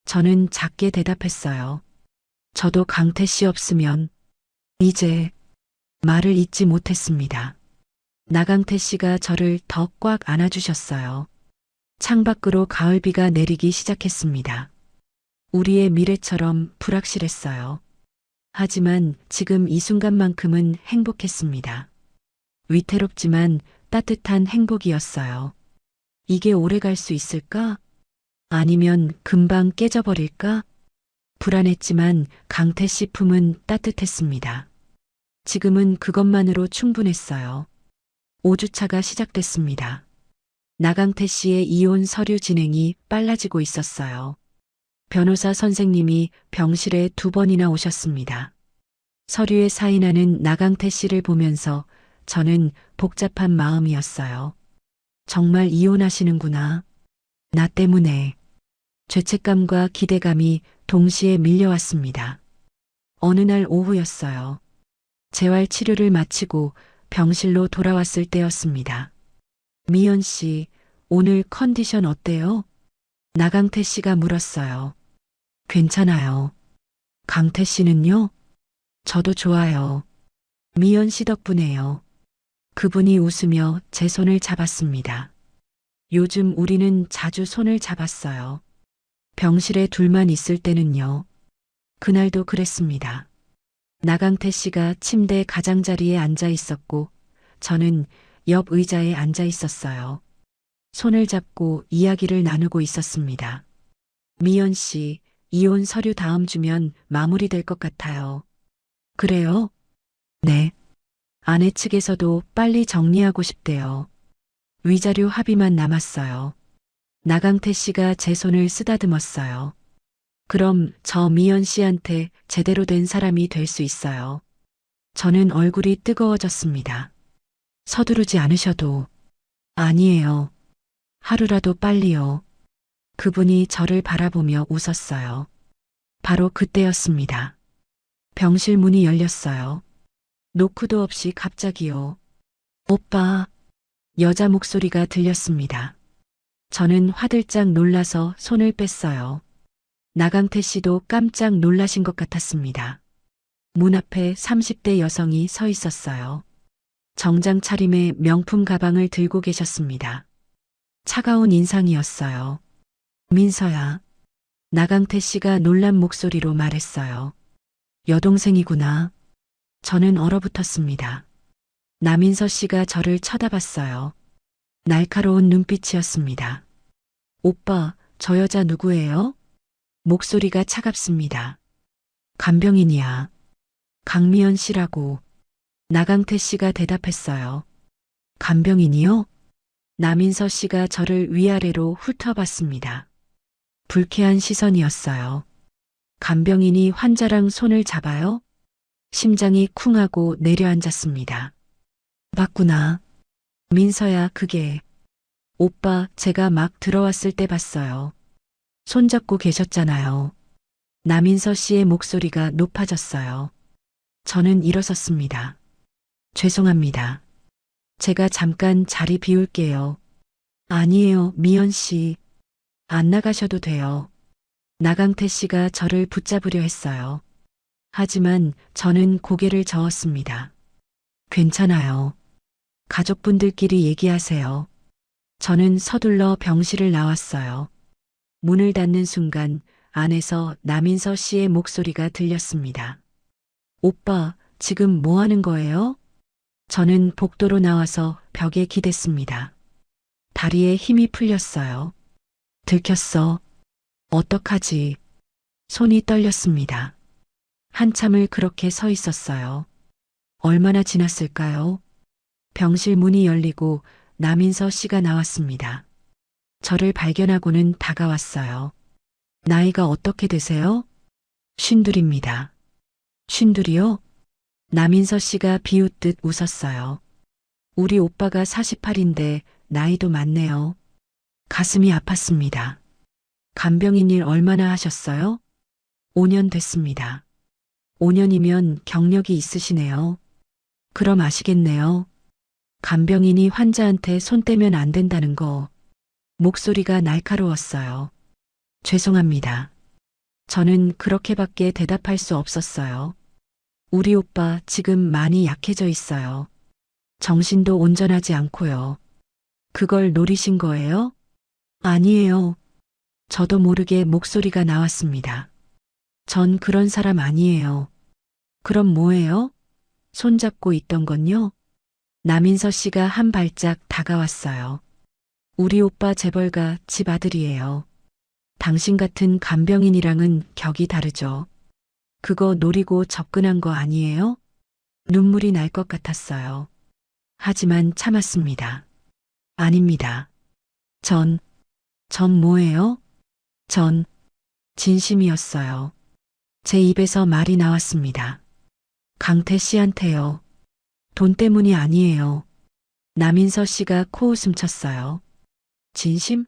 Speaker 2: 저는 작게 대답했어요. 저도 강태 씨 없으면 이제 말을 잇지 못했습니다. 나강태 씨가 저를 더 꽉 안아주셨어요. 창밖으로 가을비가 내리기 시작했습니다. 우리의 미래처럼 불확실했어요. 하지만 지금 이 순간만큼은 행복했습니다. 위태롭지만 따뜻한 행복이었어요. 이게 오래 갈 수 있을까? 아니면 금방 깨져버릴까? 불안했지만 강태 씨 품은 따뜻했습니다. 지금은 그것만으로 충분했어요. 5주차가 시작됐습니다. 나강태 씨의 이혼 서류 진행이 빨라지고 있었어요. 변호사 선생님이 병실에 2번이나 오셨습니다. 서류에 사인하는 나강태 씨를 보면서 저는 복잡한 마음이었어요. 정말 이혼하시는구나. 나 때문에. 죄책감과 기대감이 동시에 밀려왔습니다. 어느 날 오후였어요. 재활 치료를 마치고 병실로 돌아왔을 때였습니다. 미연 씨, 오늘 컨디션 어때요? 나강태 씨가 물었어요. 괜찮아요. 강태 씨는요? 저도 좋아요. 미연 씨 덕분에요. 그분이 웃으며 제 손을 잡았습니다. 요즘 우리는 자주 손을 잡았어요. 병실에 둘만 있을 때는요. 그날도 그랬습니다. 나강태 씨가 침대 가장자리에 앉아 있었고 저는 옆 의자에 앉아 있었어요. 손을 잡고 이야기를 나누고 있었습니다. 미연 씨, 이혼 서류 다음 주면 마무리될 것 같아요. 그래요? 네. 아내 측에서도 빨리 정리하고 싶대요. 위자료 합의만 남았어요. 나강태 씨가 제 손을 쓰다듬었어요. 그럼 저 미연 씨한테 제대로 된 사람이 될 수 있어요. 저는 얼굴이 뜨거워졌습니다. 서두르지 않으셔도. 아니에요. 하루라도 빨리요. 그분이 저를 바라보며 웃었어요. 바로 그때였습니다. 병실 문이 열렸어요. 노크도 없이 갑자기요. 오빠. 여자 목소리가 들렸습니다. 저는 화들짝 놀라서 손을 뺐어요. 나강태 씨도 깜짝 놀라신 것 같았습니다. 문 앞에 30대 여성이 서 있었어요. 정장 차림의 명품 가방을 들고 계셨습니다. 차가운 인상이었어요. 민서야. 나강태 씨가 놀란 목소리로 말했어요. 여동생이구나. 저는 얼어붙었습니다. 남인서 씨가 저를 쳐다봤어요. 날카로운 눈빛이었습니다. 오빠, 저 여자 누구예요? 목소리가 차갑습니다. 간병인이야. 강미연 씨라고. 나강태 씨가 대답했어요. 간병인이요? 남인서 씨가 저를 위아래로 훑어봤습니다. 불쾌한 시선이었어요. 간병인이 환자랑 손을 잡아요? 심장이 쿵하고 내려앉았습니다. 봤구나. 민서야, 그게. 오빠, 제가 막 들어왔을 때 봤어요. 손잡고 계셨잖아요. 남인서 씨의 목소리가 높아졌어요. 저는 일어섰습니다. 죄송합니다. 제가 잠깐 자리 비울게요. 아니에요, 미연 씨. 안 나가셔도 돼요. 나강태 씨가 저를 붙잡으려 했어요. 하지만 저는 고개를 저었습니다. 괜찮아요. 가족분들끼리 얘기하세요. 저는 서둘러 병실을 나왔어요. 문을 닫는 순간 안에서 남인서 씨의 목소리가 들렸습니다. 오빠, 지금 뭐 하는 거예요? 저는 복도로 나와서 벽에 기댔습니다. 다리에 힘이 풀렸어요. 들켰어. 어떡하지? 손이 떨렸습니다. 한참을 그렇게 서 있었어요. 얼마나 지났을까요? 병실 문이 열리고 남인서 씨가 나왔습니다. 저를 발견하고는 다가왔어요. 나이가 어떻게 되세요? 52입니다. 52요? 남인서 씨가 비웃듯 웃었어요. 우리 오빠가 48인데 나이도 많네요. 가슴이 아팠습니다. 간병인 일 얼마나 하셨어요? 5년 됐습니다. 5년이면 경력이 있으시네요. 그럼 아시겠네요. 간병인이 환자한테 손 떼면 안 된다는 거. 목소리가 날카로웠어요. 죄송합니다. 저는 그렇게밖에 대답할 수 없었어요. 우리 오빠 지금 많이 약해져 있어요. 정신도 온전하지 않고요. 그걸 노리신 거예요? 아니에요. 저도 모르게 목소리가 나왔습니다. 전 그런 사람 아니에요. 그럼 뭐예요? 손잡고 있던 건요? 남인서 씨가 한 발짝 다가왔어요. 우리 오빠 재벌가 집 아들이에요. 당신 같은 간병인이랑은 격이 다르죠. 그거 노리고 접근한 거 아니에요? 눈물이 날 것 같았어요. 하지만 참았습니다. 아닙니다. 전 뭐예요? 전 진심이었어요. 제 입에서 말이 나왔습니다. 강태 씨한테요. 돈 때문이 아니에요. 남인서 씨가 코웃음 쳤어요. 진심?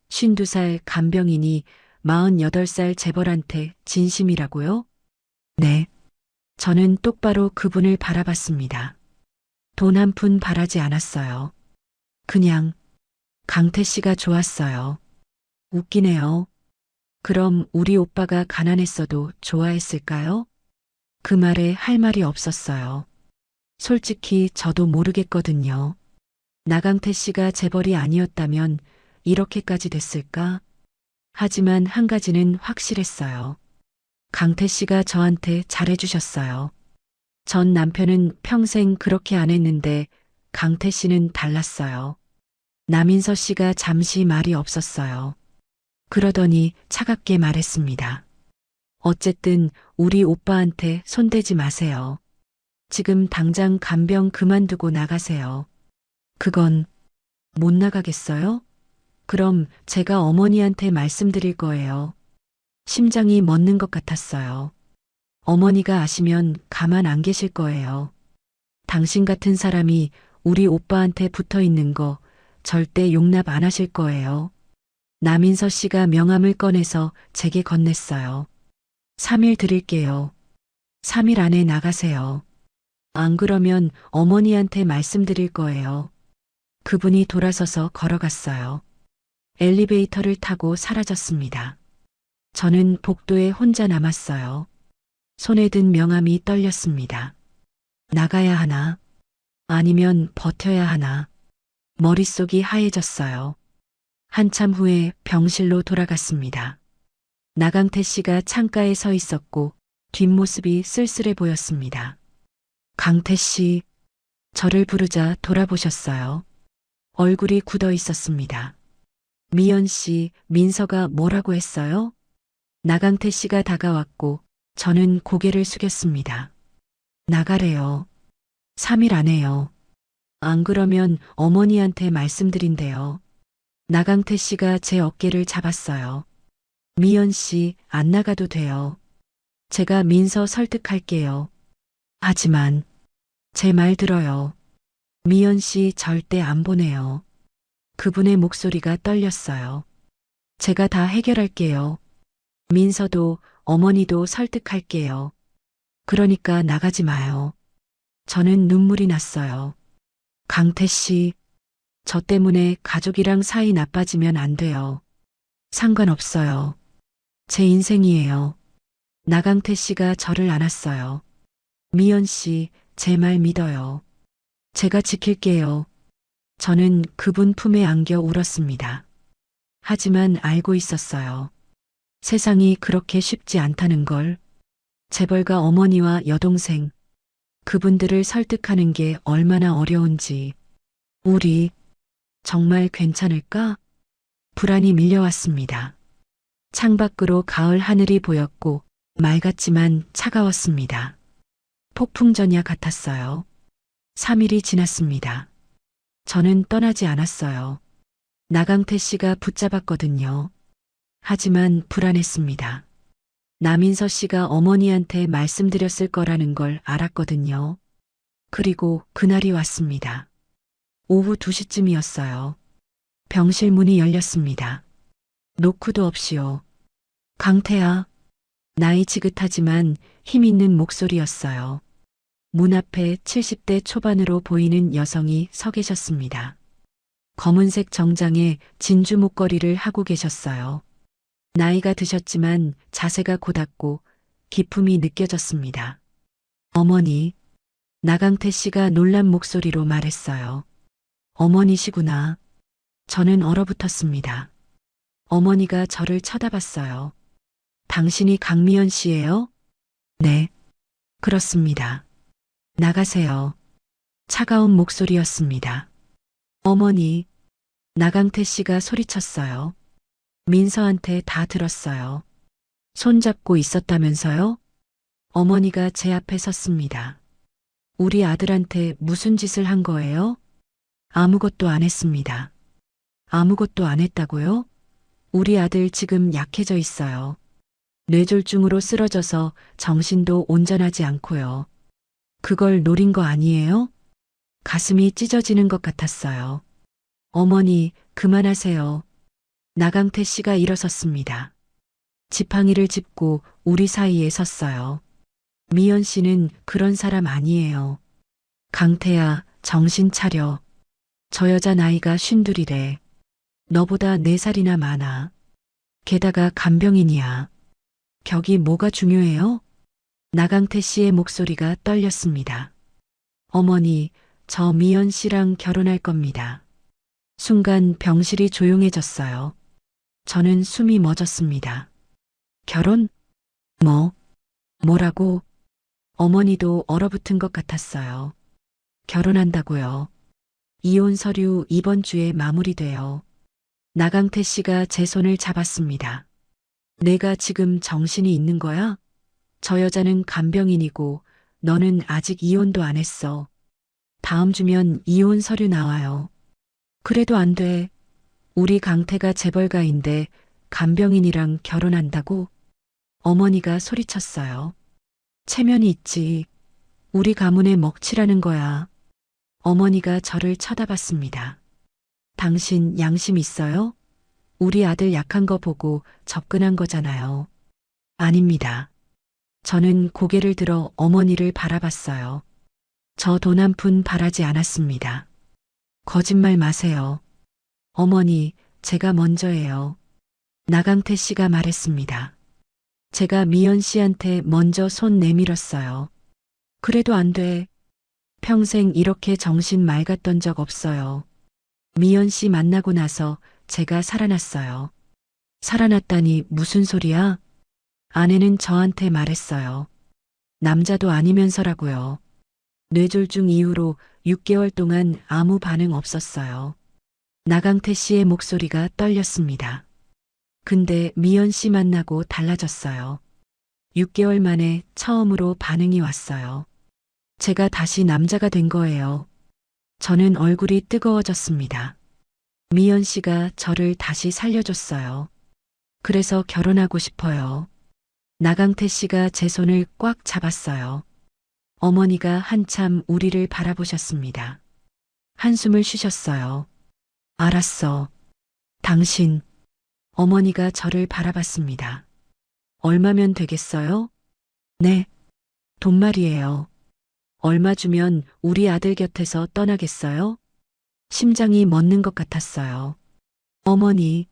Speaker 2: 52살 간병인이 48살 재벌한테 진심이라고요? 네. 저는 똑바로 그분을 바라봤습니다. 돈 한 푼 바라지 않았어요. 그냥 강태 씨가 좋았어요. 웃기네요. 그럼 우리 오빠가 가난했어도 좋아했을까요? 그 말에 할 말이 없었어요. 솔직히 저도 모르겠거든요. 나강태 씨가 재벌이 아니었다면 이렇게까지 됐을까? 하지만 한 가지는 확실했어요. 강태 씨가 저한테 잘해주셨어요. 전 남편은 평생 그렇게 안 했는데 강태 씨는 달랐어요. 남인서 씨가 잠시 말이 없었어요. 그러더니 차갑게 말했습니다. 어쨌든 우리 오빠한테 손대지 마세요. 지금 당장 간병 그만두고 나가세요. 그건 못 나가겠어요? 그럼 제가 어머니한테 말씀드릴 거예요. 심장이 멎는 것 같았어요. 어머니가 아시면 가만 안 계실 거예요. 당신 같은 사람이 우리 오빠한테 붙어 있는 거 절대 용납 안 하실 거예요. 남인서 씨가 명함을 꺼내서 제게 건넸어요. 3일 드릴게요. 3일 안에 나가세요. 안 그러면 어머니한테 말씀드릴 거예요. 그분이 돌아서서 걸어갔어요. 엘리베이터를 타고 사라졌습니다. 저는 복도에 혼자 남았어요. 손에 든 명함이 떨렸습니다. 나가야 하나? 아니면 버텨야 하나? 머릿속이 하얘졌어요. 한참 후에 병실로 돌아갔습니다. 나강태 씨가 창가에 서 있었고 뒷모습이 쓸쓸해 보였습니다. 강태 씨, 저를 부르자 돌아보셨어요. 얼굴이 굳어 있었습니다. 미연 씨, 민서가 뭐라고 했어요? 나강태 씨가 다가왔고 저는 고개를 숙였습니다. 나가래요. 3일 안에요. 안 그러면 어머니한테 말씀드린대요. 나강태 씨가 제 어깨를 잡았어요. 미연 씨, 안 나가도 돼요. 제가 민서 설득할게요. 하지만 제 말 들어요. 미연 씨 절대 안 보내요. 그분의 목소리가 떨렸어요. 제가 다 해결할게요. 민서도 어머니도 설득할게요. 그러니까 나가지 마요. 저는 눈물이 났어요. 강태 씨, 저 때문에 가족이랑 사이 나빠지면 안 돼요. 상관없어요. 제 인생이에요. 나강태 씨가 저를 안았어요. 미연 씨, 제 말 믿어요. 제가 지킬게요. 저는 그분 품에 안겨 울었습니다. 하지만 알고 있었어요. 세상이 그렇게 쉽지 않다는 걸. 재벌가 어머니와 여동생, 그분들을 설득하는 게 얼마나 어려운지. 우리 정말 괜찮을까? 불안이 밀려왔습니다. 창밖으로 가을 하늘이 보였고 맑았지만 차가웠습니다. 폭풍전야 같았어요. 3일이 지났습니다. 저는 떠나지 않았어요. 나강태 씨가 붙잡았거든요. 하지만 불안했습니다. 남인서 씨가 어머니한테 말씀드렸을 거라는 걸 알았거든요. 그리고 그날이 왔습니다. 오후 2시쯤이었어요. 병실 문이 열렸습니다. 노크도 없이요. 강태야. 나이 지긋하지만 힘 있는 목소리였어요. 문 앞에 70대 초반으로 보이는 여성이 서 계셨습니다. 검은색 정장에 진주 목걸이를 하고 계셨어요. 나이가 드셨지만 자세가 고닫고 기품이 느껴졌습니다. 어머니, 나강태 씨가 놀란 목소리로 말했어요. 어머니시구나. 저는 얼어붙었습니다. 어머니가 저를 쳐다봤어요. 당신이 강미연 씨예요? 네, 그렇습니다. 나가세요. 차가운 목소리였습니다. 어머니, 나강태 씨가 소리쳤어요. 민서한테 다 들었어요. 손잡고 있었다면서요? 어머니가 제 앞에 섰습니다. 우리 아들한테 무슨 짓을 한 거예요? 아무것도 안 했습니다. 아무것도 안 했다고요? 우리 아들 지금 약해져 있어요. 뇌졸중으로 쓰러져서 정신도 온전하지 않고요. 그걸 노린 거 아니에요? 가슴이 찢어지는 것 같았어요. 어머니, 그만하세요. 나강태 씨가 일어섰습니다. 지팡이를 짚고 우리 사이에 섰어요. 미연 씨는 그런 사람 아니에요. 강태야, 정신 차려. 저 여자 나이가 52래. 너보다 4살이나 많아. 게다가 간병인이야. 격이 뭐가 중요해요? 나강태 씨의 목소리가 떨렸습니다. 어머니, 저 미연 씨랑 결혼할 겁니다. 순간 병실이 조용해졌어요. 저는 숨이 멎었습니다. 결혼? 뭐라고? 어머니도 얼어붙은 것 같았어요. 결혼한다고요. 이혼 서류 이번 주에 마무리돼요. 나강태 씨가 제 손을 잡았습니다. 내가 지금 정신이 있는 거야? 저 여자는 간병인이고 너는 아직 이혼도 안 했어. 다음 주면 이혼 서류 나와요. 그래도 안 돼. 우리 강태가 재벌가인데 간병인이랑 결혼한다고? 어머니가 소리쳤어요. 체면이 있지. 우리 가문의 먹칠하는 거야. 어머니가 저를 쳐다봤습니다. 당신 양심 있어요? 우리 아들 약한 거 보고 접근한 거잖아요. 아닙니다. 저는 고개를 들어 어머니를 바라봤어요. 저 돈 한 푼 바라지 않았습니다. 거짓말 마세요. 어머니, 제가 먼저예요. 나강태 씨가 말했습니다. 제가 미연 씨한테 먼저 손 내밀었어요. 그래도 안 돼. 평생 이렇게 정신 맑았던 적 없어요. 미연 씨 만나고 나서 제가 살아났어요. 살아났다니 무슨 소리야? 아내는 저한테 말했어요. 남자도 아니면서라고요. 뇌졸중 이후로 6개월 동안 아무 반응 없었어요. 나강태 씨의 목소리가 떨렸습니다. 근데 미연 씨 만나고 달라졌어요. 6개월 만에 처음으로 반응이 왔어요. 제가 다시 남자가 된 거예요. 저는 얼굴이 뜨거워졌습니다. 미연 씨가 저를 다시 살려줬어요. 그래서 결혼하고 싶어요. 나강태 씨가 제 손을 꽉 잡았어요. 어머니가 한참 우리를 바라보셨습니다. 한숨을 쉬셨어요. 알았어. 당신. 어머니가 저를 바라봤습니다. 얼마면 되겠어요? 네. 돈 말이에요. 얼마 주면 우리 아들 곁에서 떠나겠어요? 심장이 멎는 것 같았어요. 어머니.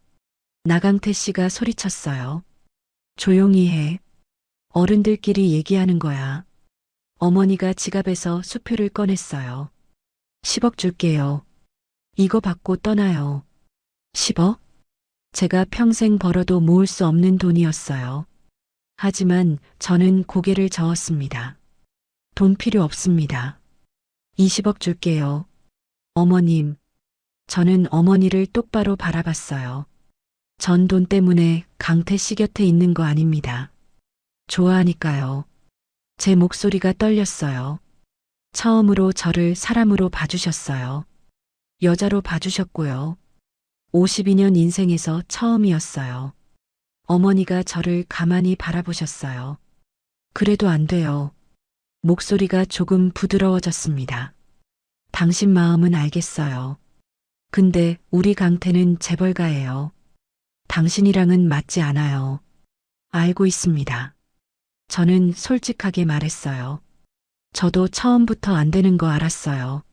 Speaker 2: 나강태 씨가 소리쳤어요. 조용히 해. 어른들끼리 얘기하는 거야. 어머니가 지갑에서 수표를 꺼냈어요. 10억 줄게요. 이거 받고 떠나요. 10억? 제가 평생 벌어도 모을 수 없는 돈이었어요. 하지만 저는 고개를 저었습니다. 돈 필요 없습니다. 20억 줄게요. 어머님. 저는 어머니를 똑바로 바라봤어요. 전 돈 때문에 강태 씨 곁에 있는 거 아닙니다. 좋아하니까요. 제 목소리가 떨렸어요. 처음으로 저를 사람으로 봐주셨어요. 여자로 봐주셨고요. 52년 인생에서 처음이었어요. 어머니가 저를 가만히 바라보셨어요. 그래도 안 돼요. 목소리가 조금 부드러워졌습니다. 당신 마음은 알겠어요. 근데 우리 강태는 재벌가예요. 당신이랑은 맞지 않아요. 알고 있습니다. 저는 솔직하게 말했어요. 저도 처음부터 안 되는 거 알았어요.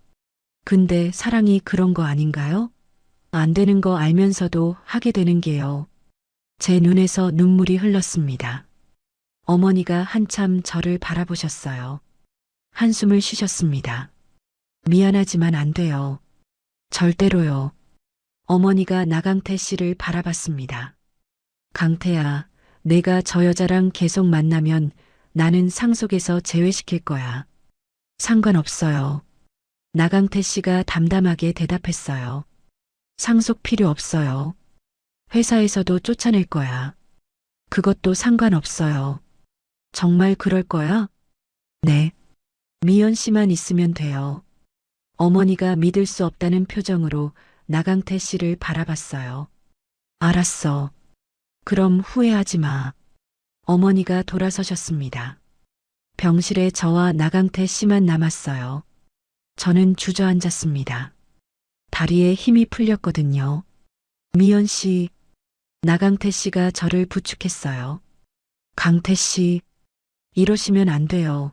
Speaker 2: 근데 사랑이 그런 거 아닌가요? 안 되는 거 알면서도 하게 되는 게요. 제 눈에서 눈물이 흘렀습니다. 어머니가 한참 저를 바라보셨어요. 한숨을 쉬셨습니다. 미안하지만 안 돼요. 절대로요. 어머니가 나강태 씨를 바라봤습니다. 강태야, 내가 저 여자랑 계속 만나면 나는 상속에서 제외시킬 거야. 상관없어요. 나강태 씨가 담담하게 대답했어요. 상속 필요 없어요. 회사에서도 쫓아낼 거야. 그것도 상관없어요. 정말 그럴 거야? 네. 미연 씨만 있으면 돼요. 어머니가 믿을 수 없다는 표정으로 나강태 씨를 바라봤어요. 알았어. 그럼 후회하지 마. 어머니가 돌아서셨습니다. 병실에 저와 나강태 씨만 남았어요. 저는 주저앉았습니다. 다리에 힘이 풀렸거든요. 미연 씨, 나강태 씨가 저를 부축했어요. 강태 씨, 이러시면 안 돼요.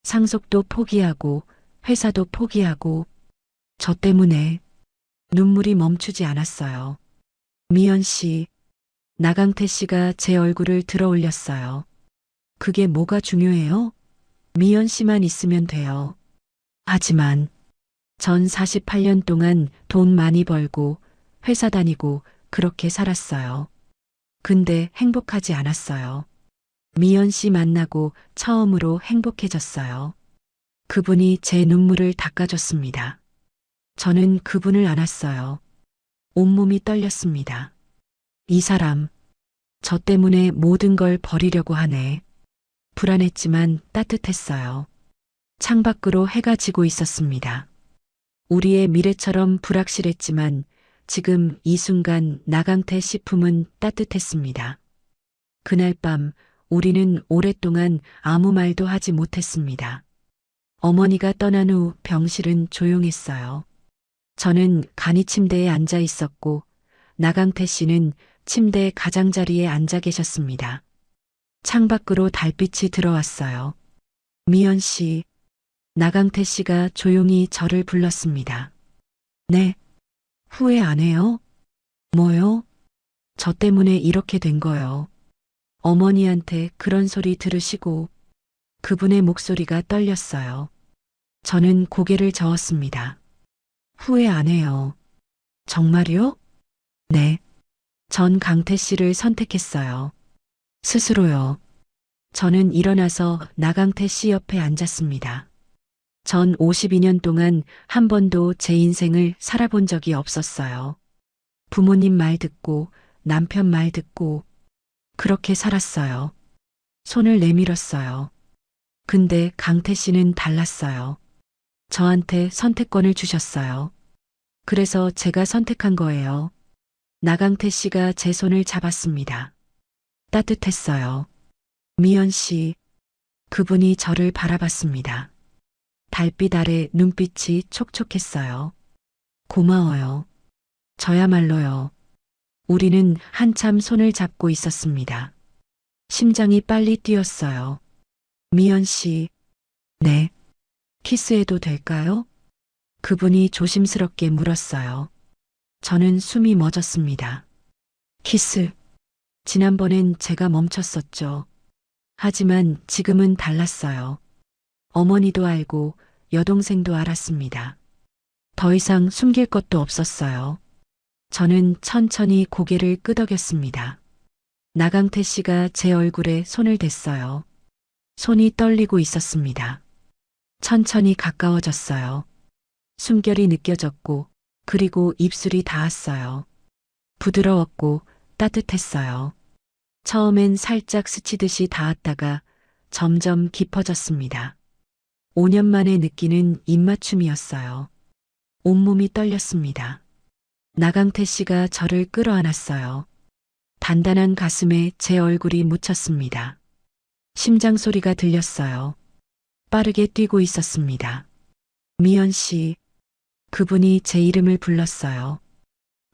Speaker 2: 상속도 포기하고 회사도 포기하고 저 때문에 눈물이 멈추지 않았어요. 미연 씨, 나강태 씨가 제 얼굴을 들어 올렸어요. 그게 뭐가 중요해요? 미연 씨만 있으면 돼요. 하지만 전 48년 동안 돈 많이 벌고 회사 다니고 그렇게 살았어요. 근데 행복하지 않았어요. 미연 씨 만나고 처음으로 행복해졌어요. 그분이 제 눈물을 닦아줬습니다. 저는 그분을 안았어요. 온몸이 떨렸습니다. 이 사람, 저 때문에 모든 걸 버리려고 하네. 불안했지만 따뜻했어요. 창밖으로 해가 지고 있었습니다. 우리의 미래처럼 불확실했지만 지금 이 순간 나강태 씨 품은 따뜻했습니다. 그날 밤 우리는 오랫동안 아무 말도 하지 못했습니다. 어머니가 떠난 후 병실은 조용했어요. 저는 간이 침대에 앉아 있었고 나강태 씨는 침대 가장자리에 앉아 계셨습니다. 창밖으로 달빛이 들어왔어요. 미연 씨, 나강태 씨가 조용히 저를 불렀습니다. 네, 후회 안 해요? 뭐요? 저 때문에 이렇게 된 거요. 어머니한테 그런 소리 들으시고 그분의 목소리가 떨렸어요. 저는 고개를 저었습니다. 후회 안 해요. 정말요? 네. 전 강태 씨를 선택했어요. 스스로요. 저는 일어나서 나강태 씨 옆에 앉았습니다. 전 52년 동안 한 번도 제 인생을 살아본 적이 없었어요. 부모님 말 듣고 남편 말 듣고 그렇게 살았어요. 손을 내밀었어요. 근데 강태 씨는 달랐어요. 저한테 선택권을 주셨어요. 그래서 제가 선택한 거예요. 나강태 씨가 제 손을 잡았습니다. 따뜻했어요. 미연 씨, 그분이 저를 바라봤습니다. 달빛 아래 눈빛이 촉촉했어요. 고마워요. 저야말로요. 우리는 한참 손을 잡고 있었습니다. 심장이 빨리 뛰었어요. 미연 씨, 네. 키스해도 될까요? 그분이 조심스럽게 물었어요. 저는 숨이 멎었습니다. 키스. 지난번엔 제가 멈췄었죠. 하지만 지금은 달랐어요. 어머니도 알고 여동생도 알았습니다. 더 이상 숨길 것도 없었어요. 저는 천천히 고개를 끄덕였습니다. 나강태 씨가 제 얼굴에 손을 댔어요. 손이 떨리고 있었습니다. 천천히 가까워졌어요. 숨결이 느껴졌고 그리고 입술이 닿았어요. 부드러웠고 따뜻했어요. 처음엔 살짝 스치듯이 닿았다가 점점 깊어졌습니다. 5년 만에 느끼는 입맞춤이었어요. 온몸이 떨렸습니다. 나강태 씨가 저를 끌어안았어요. 단단한 가슴에 제 얼굴이 묻혔습니다. 심장 소리가 들렸어요. 빠르게 뛰고 있었습니다. 미연 씨, 그분이 제 이름을 불렀어요.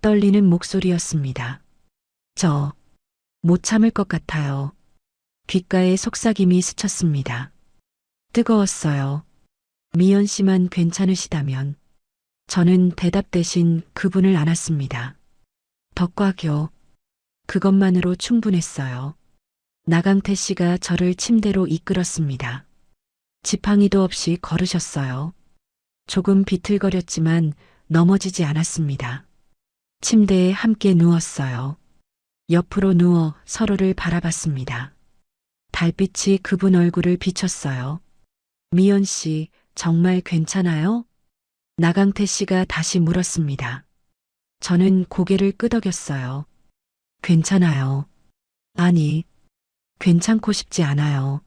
Speaker 2: 떨리는 목소리였습니다. 저 못 참을 것 같아요. 귓가에 속삭임이 스쳤습니다. 뜨거웠어요. 미연 씨만 괜찮으시다면. 저는 대답 대신 그분을 안았습니다. 덕과교. 그것만으로 충분했어요. 나강태 씨가 저를 침대로 이끌었습니다. 지팡이도 없이 걸으셨어요. 조금 비틀거렸지만 넘어지지 않았습니다. 침대에 함께 누웠어요. 옆으로 누워 서로를 바라봤습니다. 달빛이 그분 얼굴을 비췄어요. 미연 씨, 정말 괜찮아요? 나강태 씨가 다시 물었습니다. 저는 고개를 끄덕였어요. 괜찮아요. 아니, 괜찮고 싶지 않아요.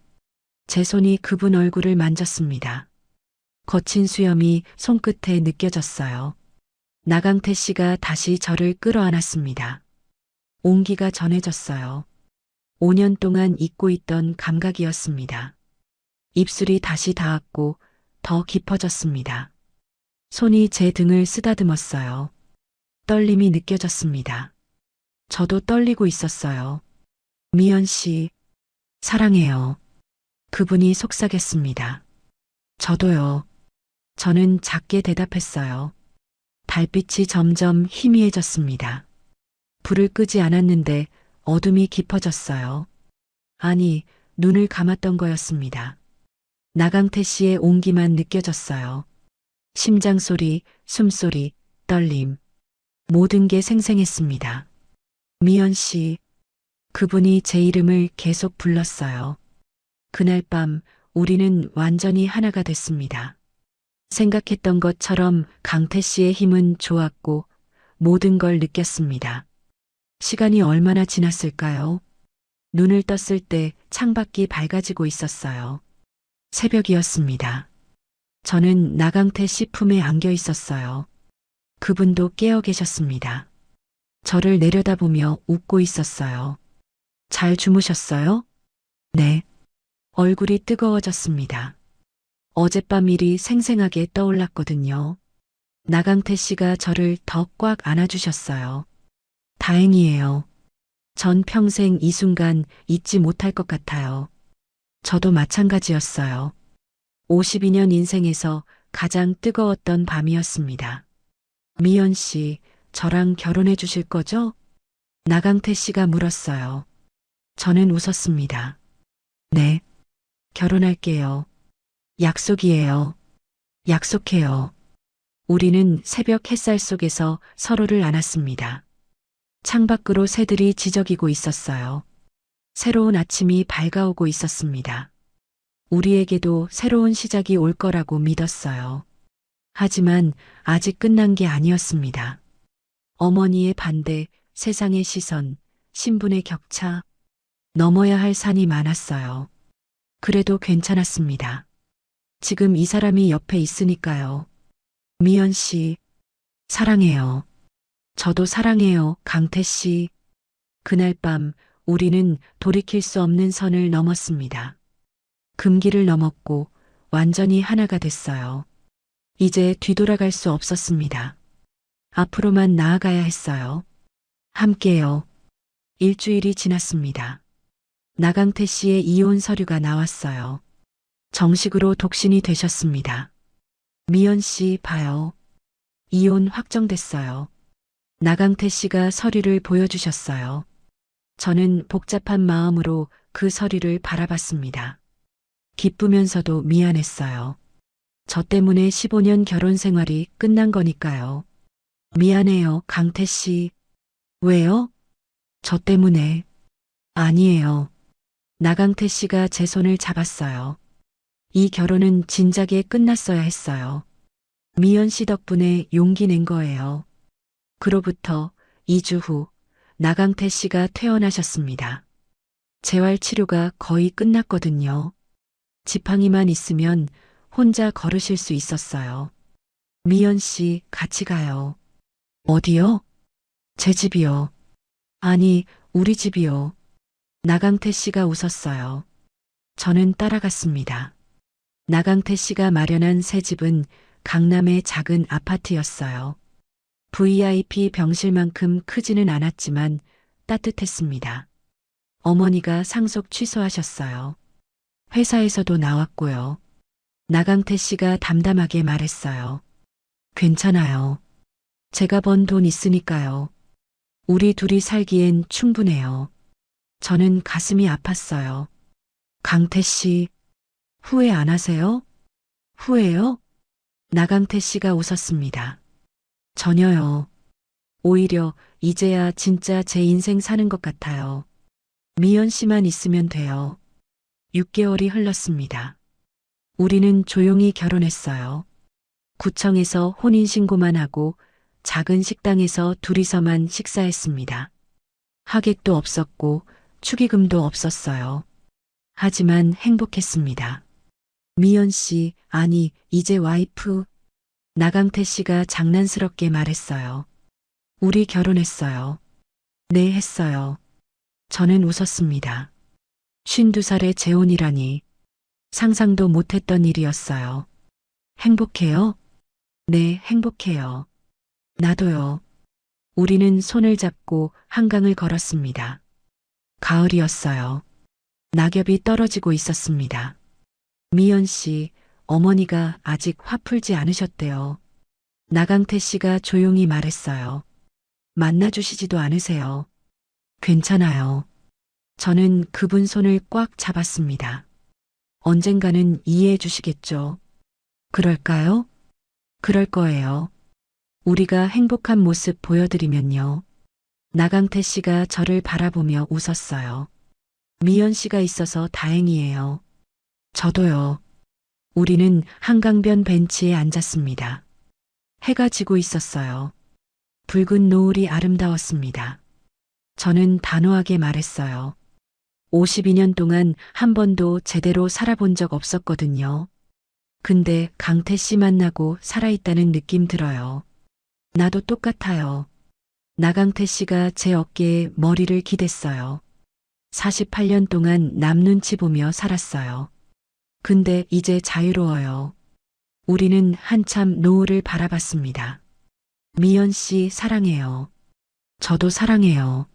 Speaker 2: 제 손이 그분 얼굴을 만졌습니다. 거친 수염이 손끝에 느껴졌어요. 나강태 씨가 다시 저를 끌어안았습니다. 온기가 전해졌어요. 5년 동안 잊고 있던 감각이었습니다. 입술이 다시 닿았고 더 깊어졌습니다. 손이 제 등을 쓰다듬었어요. 떨림이 느껴졌습니다. 저도 떨리고 있었어요. 미연 씨, 사랑해요. 그분이 속삭였습니다. 저도요. 저는 작게 대답했어요. 달빛이 점점 희미해졌습니다. 불을 끄지 않았는데 어둠이 깊어졌어요. 아니, 눈을 감았던 거였습니다. 나강태 씨의 온기만 느껴졌어요. 심장 소리, 숨소리, 떨림. 모든 게 생생했습니다. 미연 씨, 그분이 제 이름을 계속 불렀어요. 그날 밤 우리는 완전히 하나가 됐습니다. 생각했던 것처럼 강태 씨의 힘은 좋았고 모든 걸 느꼈습니다. 시간이 얼마나 지났을까요? 눈을 떴을 때 창밖이 밝아지고 있었어요. 새벽이었습니다. 저는 나강태 씨 품에 안겨 있었어요. 그분도 깨어 계셨습니다. 저를 내려다보며 웃고 있었어요. 잘 주무셨어요? 네. 얼굴이 뜨거워졌습니다. 어젯밤 일이 생생하게 떠올랐거든요. 나강태 씨가 저를 더 꽉 안아주셨어요. 다행이에요. 전 평생 이 순간 잊지 못할 것 같아요. 저도 마찬가지였어요. 52년 인생에서 가장 뜨거웠던 밤이었습니다. 미연 씨, 저랑 결혼해 주실 거죠? 나강태 씨가 물었어요. 저는 웃었습니다. 네, 결혼할게요. 약속이에요. 약속해요. 우리는 새벽 햇살 속에서 서로를 안았습니다. 창밖으로 새들이 지저귀고 있었어요. 새로운 아침이 밝아오고 있었습니다. 우리에게도 새로운 시작이 올 거라고 믿었어요. 하지만 아직 끝난 게 아니었습니다. 어머니의 반대, 세상의 시선, 신분의 격차, 넘어야 할 산이 많았어요. 그래도 괜찮았습니다. 지금 이 사람이 옆에 있으니까요. 미연 씨, 사랑해요. 저도 사랑해요, 강태 씨. 그날 밤 우리는 돌이킬 수 없는 선을 넘었습니다. 금기를 넘었고 완전히 하나가 됐어요. 이제 뒤돌아갈 수 없었습니다. 앞으로만 나아가야 했어요. 함께요. 일주일이 지났습니다. 나강태 씨의 이혼 서류가 나왔어요. 정식으로 독신이 되셨습니다. 미연 씨 봐요. 이혼 확정됐어요. 나강태 씨가 서류를 보여주셨어요. 저는 복잡한 마음으로 그 서류를 바라봤습니다. 기쁘면서도 미안했어요. 저 때문에 15년 결혼 생활이 끝난 거니까요. 미안해요, 강태 씨. 왜요? 저 때문에. 아니에요. 나강태 씨가 제 손을 잡았어요. 이 결혼은 진작에 끝났어야 했어요. 미연 씨 덕분에 용기 낸 거예요. 그로부터 2주 후 나강태 씨가 퇴원하셨습니다. 재활 치료가 거의 끝났거든요. 지팡이만 있으면 혼자 걸으실 수 있었어요. 미연 씨 같이 가요. 어디요? 제 집이요. 아니, 우리 집이요. 나강태 씨가 웃었어요. 저는 따라갔습니다. 나강태 씨가 마련한 새 집은 강남의 작은 아파트였어요. VIP 병실만큼 크지는 않았지만 따뜻했습니다. 어머니가 상속 취소하셨어요. 회사에서도 나왔고요. 나강태 씨가 담담하게 말했어요. 괜찮아요. 제가 번 돈 있으니까요. 우리 둘이 살기엔 충분해요. 저는 가슴이 아팠어요. 강태 씨, 후회 안 하세요? 후회요? 나강태 씨가 웃었습니다. 전혀요. 오히려 이제야 진짜 제 인생 사는 것 같아요. 미연 씨만 있으면 돼요. 6개월이 흘렀습니다. 우리는 조용히 결혼했어요. 구청에서 혼인신고만 하고 작은 식당에서 둘이서만 식사했습니다. 하객도 없었고 축의금도 없었어요. 하지만 행복했습니다. 미연 씨, 아니, 이제 와이프. 나강태 씨가 장난스럽게 말했어요. 우리 결혼했어요. 네, 했어요. 저는 웃었습니다. 52살의 재혼이라니. 상상도 못했던 일이었어요. 행복해요? 네, 행복해요. 나도요. 우리는 손을 잡고 한강을 걸었습니다. 가을이었어요. 낙엽이 떨어지고 있었습니다. 미연 씨, 어머니가 아직 화 풀지 않으셨대요. 나강태 씨가 조용히 말했어요. 만나주시지도 않으세요. 괜찮아요. 저는 그분 손을 꽉 잡았습니다. 언젠가는 이해해 주시겠죠. 그럴까요? 그럴 거예요. 우리가 행복한 모습 보여드리면요. 나강태 씨가 저를 바라보며 웃었어요. 미연 씨가 있어서 다행이에요. 저도요. 우리는 한강변 벤치에 앉았습니다. 해가 지고 있었어요. 붉은 노을이 아름다웠습니다. 저는 단호하게 말했어요. 52년 동안 한 번도 제대로 살아본 적 없었거든요. 근데 강태 씨 만나고 살아있다는 느낌 들어요. 나도 똑같아요. 나강태 씨가 제 어깨에 머리를 기댔어요. 48년 동안 남 눈치 보며 살았어요. 근데 이제 자유로워요. 우리는 한참 노을을 바라봤습니다. 미연 씨 사랑해요. 저도 사랑해요.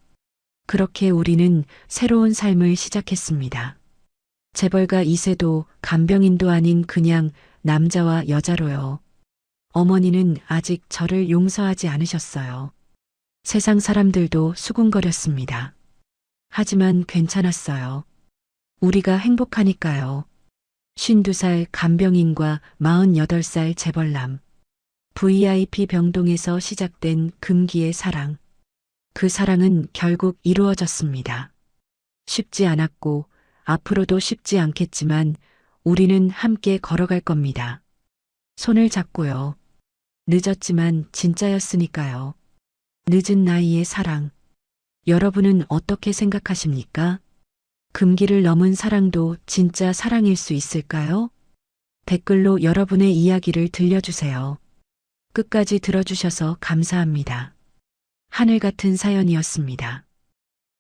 Speaker 2: 그렇게 우리는 새로운 삶을 시작했습니다. 재벌가 2세도 간병인도 아닌 그냥 남자와 여자로요. 어머니는 아직 저를 용서하지 않으셨어요. 세상 사람들도 수군거렸습니다. 하지만 괜찮았어요. 우리가 행복하니까요. 52살 간병인과 48살 재벌남. VIP 병동에서 시작된 금기의 사랑. 그 사랑은 결국 이루어졌습니다. 쉽지 않았고 앞으로도 쉽지 않겠지만 우리는 함께 걸어갈 겁니다. 손을 잡고요. 늦었지만 진짜였으니까요. 늦은 나이의 사랑. 여러분은 어떻게 생각하십니까? 금기를 넘은 사랑도 진짜 사랑일 수 있을까요? 댓글로 여러분의 이야기를 들려주세요. 끝까지 들어주셔서 감사합니다. 하늘 같은 사연이었습니다.